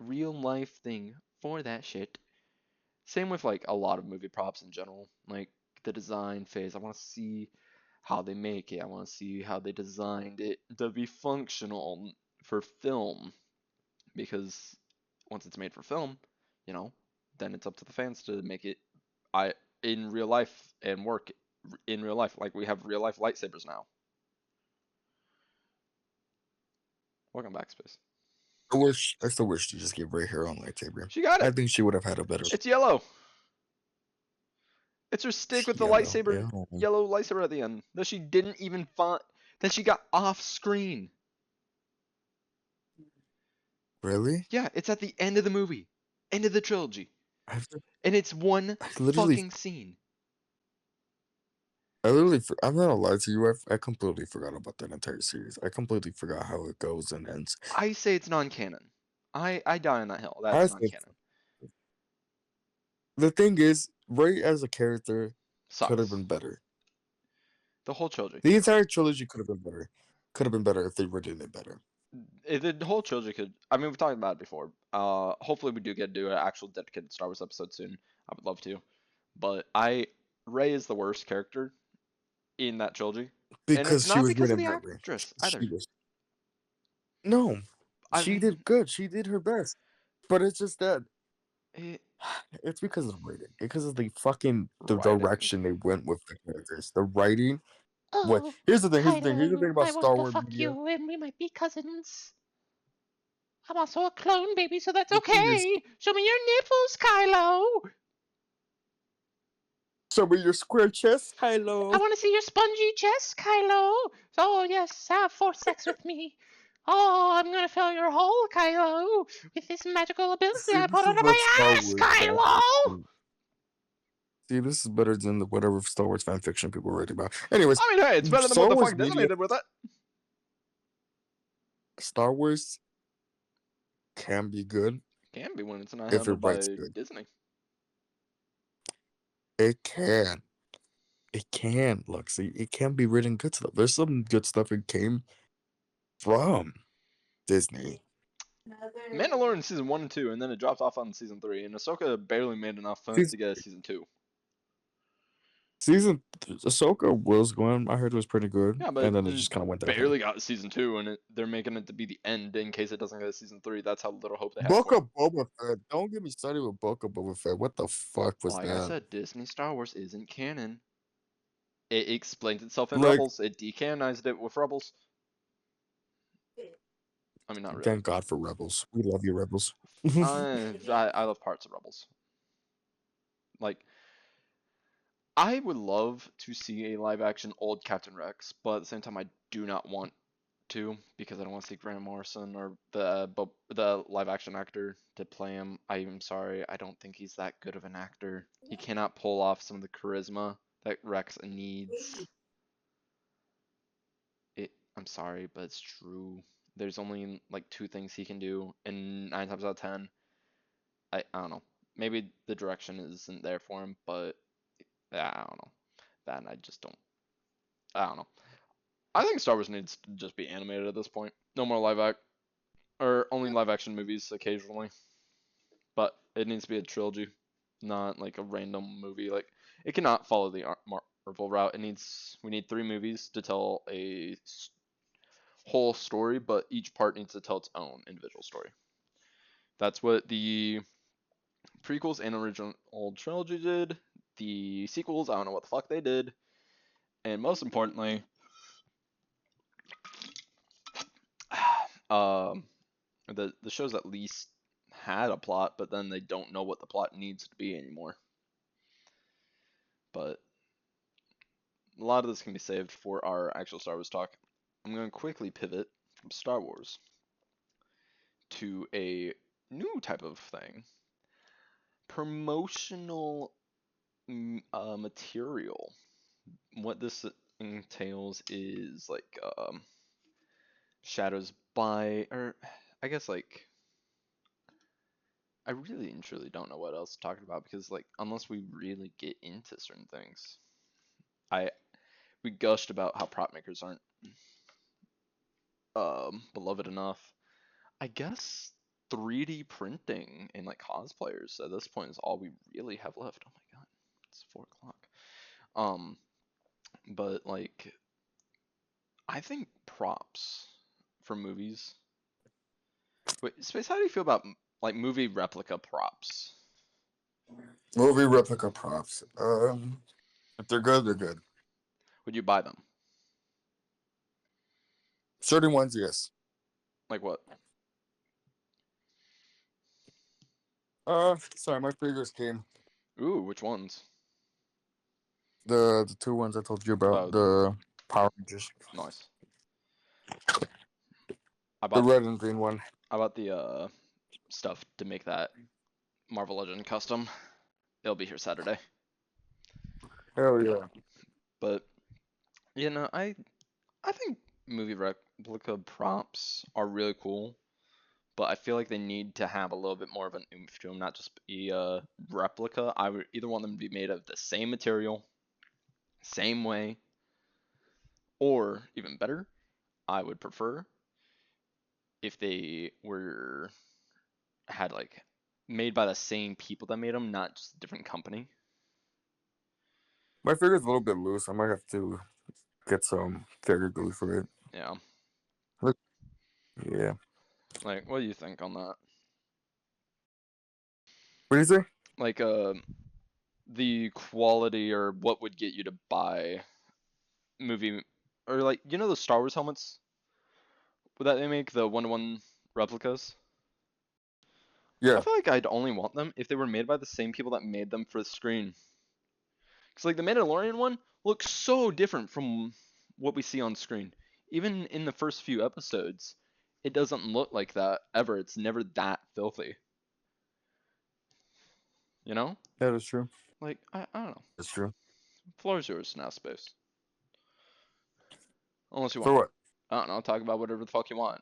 Speaker 2: real life thing for that shit. Same with like a lot of movie props in general, like the design phase. I want to see how they make it. I want to see how they designed it to be functional for film because once it's made for film, you know, then it's up to the fans to make it I in real life and work in real life. Like we have real life lightsabers now. Welcome back, Space.
Speaker 1: I still wish she just gave Ray her own lightsaber.
Speaker 2: She got
Speaker 1: I
Speaker 2: it.
Speaker 1: think she would have had a better
Speaker 2: It's yellow. It's her stick with the
Speaker 1: yellow.
Speaker 2: lightsaber,
Speaker 1: Yeah.
Speaker 2: yellow lightsaber at the end that she didn't even find. That she got off screen.
Speaker 1: Really?
Speaker 2: Yeah, it's at the end of the movie, end of the trilogy,
Speaker 1: I,
Speaker 2: and it's one
Speaker 1: I literally,
Speaker 2: fucking scene.
Speaker 1: I'm not gonna lie to you. I completely forgot about that entire series. I completely forgot how it goes and ends.
Speaker 2: I say it's non-canon. I die on that hill.
Speaker 1: I
Speaker 2: That's
Speaker 1: said,
Speaker 2: non-canon.
Speaker 1: the thing is, Ray as a character could have
Speaker 2: Sucks.
Speaker 1: been better.
Speaker 2: The whole trilogy.
Speaker 1: The entire trilogy could have been better. Could have been better if they written it better.
Speaker 2: The whole trilogy could. I mean, we've talked about it before. Hopefully we do get to do an actual dedicated Star Wars episode soon. I would love to. But Rey is the worst character in that trilogy, and it's
Speaker 1: Because she
Speaker 2: not
Speaker 1: was
Speaker 2: because of
Speaker 1: written
Speaker 2: the
Speaker 1: better.
Speaker 2: actress
Speaker 1: She
Speaker 2: either.
Speaker 1: was no,
Speaker 2: I
Speaker 1: she did
Speaker 2: mean,
Speaker 1: good. She did her best. But it's just that
Speaker 2: it,
Speaker 1: it's because of the writing. Because of the fucking the
Speaker 2: writing.
Speaker 1: direction they went with the characters. The writing. What
Speaker 3: Oh,
Speaker 1: here's the thing, here's the thing, here's the thing
Speaker 3: Kylo,
Speaker 1: about
Speaker 3: I want
Speaker 1: Star
Speaker 3: to
Speaker 1: Wars
Speaker 3: fuck
Speaker 1: media.
Speaker 3: you and we might be cousins. I'm also a clone, baby, so that's
Speaker 1: The thing is,
Speaker 3: okay. Show me your nipples, Kylo.
Speaker 1: show me your square chest,
Speaker 3: I
Speaker 1: Kylo.
Speaker 3: want to see your spongy chest, Kylo. Oh, yes, have force sex with me. Oh, I'm gonna fill your hole, Kylo, with this magical ability
Speaker 1: See,
Speaker 3: I
Speaker 1: this
Speaker 3: put
Speaker 1: is
Speaker 3: under
Speaker 1: what Star
Speaker 3: my ass,
Speaker 1: Wars fan
Speaker 3: Kylo.
Speaker 1: fiction. See, this is better than whatever Star Wars fan fiction people write about. Anyways,
Speaker 2: I mean, hey, it's better than what
Speaker 1: Star
Speaker 2: the
Speaker 1: Wars
Speaker 2: fuck Disney
Speaker 1: media,
Speaker 2: did with it.
Speaker 1: Star Wars can be good
Speaker 2: Can be when it's not
Speaker 1: if it
Speaker 2: handled
Speaker 1: writes
Speaker 2: by
Speaker 1: good.
Speaker 2: Disney.
Speaker 1: It can. It can. Look, see, it can be written good stuff. There's some good stuff it came from Disney.
Speaker 2: Mandalorian season 1 and 2, and then it dropped off on season 3, and Ahsoka barely made enough
Speaker 1: Season,
Speaker 2: to get a season 2.
Speaker 1: Ahsoka was going. I heard it was pretty good,
Speaker 2: Yeah, but
Speaker 1: and then it just kind of went downhill.
Speaker 2: barely got season 2, and they're making it to be the end in case it doesn't get a season 3. That's how little hope they have for
Speaker 1: Book
Speaker 2: it.
Speaker 1: of Boba Fett. Don't get me started with Book of Boba Fett. What the fuck was
Speaker 2: Like I
Speaker 1: that?
Speaker 2: said, Disney Star Wars isn't canon. It explains itself in
Speaker 1: Like,
Speaker 2: Rebels. It decanonized it with Rebels. I mean, not really.
Speaker 1: thank God for Rebels. We love you, Rebels.
Speaker 2: I love parts of Rebels. Like, I would love to see a live action old Captain Rex, but at the same time, I do not want to because I don't want to see Grant Morrison or the live action actor to play him. I'm sorry, I don't think he's that good of an actor. He cannot pull off some of the charisma that Rex needs. I'm sorry, but it's true. There's only like two things he can do, and 9 times out of 10, I don't know. Maybe the direction isn't there for him, but yeah, I don't know. That I just don't. I don't know. I think Star Wars needs to just be animated at this point. No more live act or only live action movies occasionally. But it needs to be a trilogy, not like a random movie. Like it cannot follow the Marvel route. We need 3 movies to tell a whole story, but each part needs to tell its own individual story. That's what the prequels and original trilogy did. The sequels, I don't know what the fuck they did. And most importantly, um, the shows at least had a plot, but then they don't know what the plot needs to be anymore. But a lot of this can be saved for our actual Star Wars talk. I'm going to quickly pivot from Star Wars to a new type of thing. Promotional material. What this entails is like shadows by, or I guess like I really and truly don't know what else to talk about because like unless we really get into certain things, I we gushed about how prop makers aren't beloved enough. I guess 3D printing and like cosplayers at this point is all we really have left. Oh my god, it's 4 o'clock. Um, but like I think props for movies. Wait, Space, how do you feel about like movie replica props?
Speaker 1: Movie replica props. If they're good, they're good.
Speaker 2: Would you buy them?
Speaker 1: Certain ones, yes.
Speaker 2: Like what?
Speaker 1: Sorry, my figures came.
Speaker 2: Ooh, which ones?
Speaker 1: The two ones I told you about.
Speaker 2: Oh,
Speaker 1: The Power Rangers.
Speaker 2: nice. I
Speaker 1: The
Speaker 2: bought
Speaker 1: red and green one.
Speaker 2: the stuff to make that Marvel Legend custom. It'll be here Saturday.
Speaker 1: Hell yeah.
Speaker 2: But I think movie replica props are really cool, but I feel like they need to have a little bit more of an oomph to them, not just be a replica. I would either want them to be made of the same material, same way, or even better, I would prefer if they were had like made by the same people that made them, not just a different company.
Speaker 1: My figure's a little bit loose. I might have to get some figure glue for it.
Speaker 2: Yeah.
Speaker 1: Look, yeah.
Speaker 2: Like, what do you think on that?
Speaker 1: What do you say?
Speaker 2: Like, the quality or what would get you to buy movie or like the Star Wars helmets that they make, the 1-to-1 replicas. I
Speaker 1: Yeah,
Speaker 2: feel like I'd only want them if they were made by the same people that made them for the screen. Because like the Mandalorian one looks so different from what we see on screen. Even in the first few episodes, it doesn't look like that ever. It's never that filthy. You know?
Speaker 1: that is true.
Speaker 2: Like I don't know.
Speaker 1: That's true.
Speaker 2: Floor is yours now, space. Unless you
Speaker 1: For
Speaker 2: want to,
Speaker 1: what?
Speaker 2: I don't know, talk about whatever the fuck you want.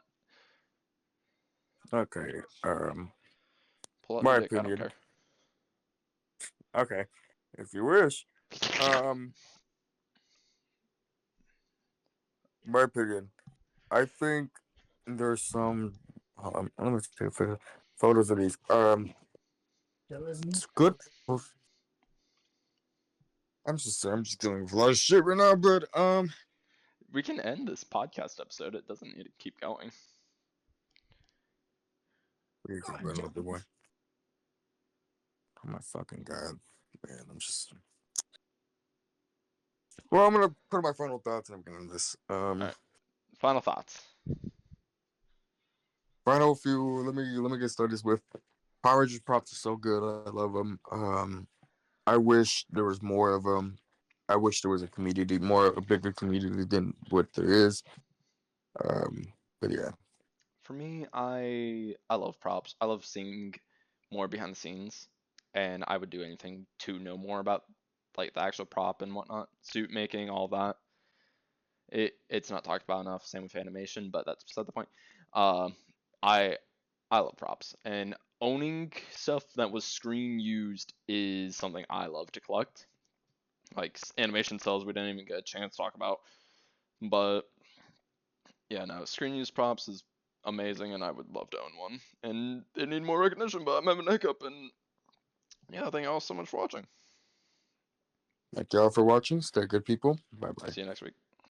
Speaker 1: Okay.
Speaker 2: Pull out your
Speaker 1: My
Speaker 2: dick. I don't
Speaker 1: opinion.
Speaker 2: care.
Speaker 1: Okay. If you wish. Um, my opinion. I think there's some. Let me take photos of these. It's good. I'm just dealing with a lot of shit right now, but
Speaker 2: We can end this podcast episode. It doesn't need to keep going.
Speaker 1: we can run a little bit more. Oh my fucking god, man! I'm just. Well, I'm gonna put my final thoughts and I'm gonna end this.
Speaker 2: All right. Final thoughts.
Speaker 1: Final few. Let me get started with Power Rangers props are so good. I love them. I wish there was more of them. I wish there was a bigger community than what there is. But yeah,
Speaker 2: For me, I love props. I love seeing more behind the scenes, and I would do anything to know more about like the actual prop and whatnot, suit making, all that. It's not talked about enough. Same with animation, but that's beside the point. Um, I I love props, and owning stuff that was screen used is something I love to collect. Like animation cells, we didn't even get a chance to talk about, but yeah, no, screen use props is amazing, and I would love to own one. And they need more recognition, but I'm having a hiccup, and yeah, thank you all so much for watching.
Speaker 1: thank y'all for watching. Stay good, people. Bye
Speaker 2: I'll
Speaker 1: bye.
Speaker 2: see you next week.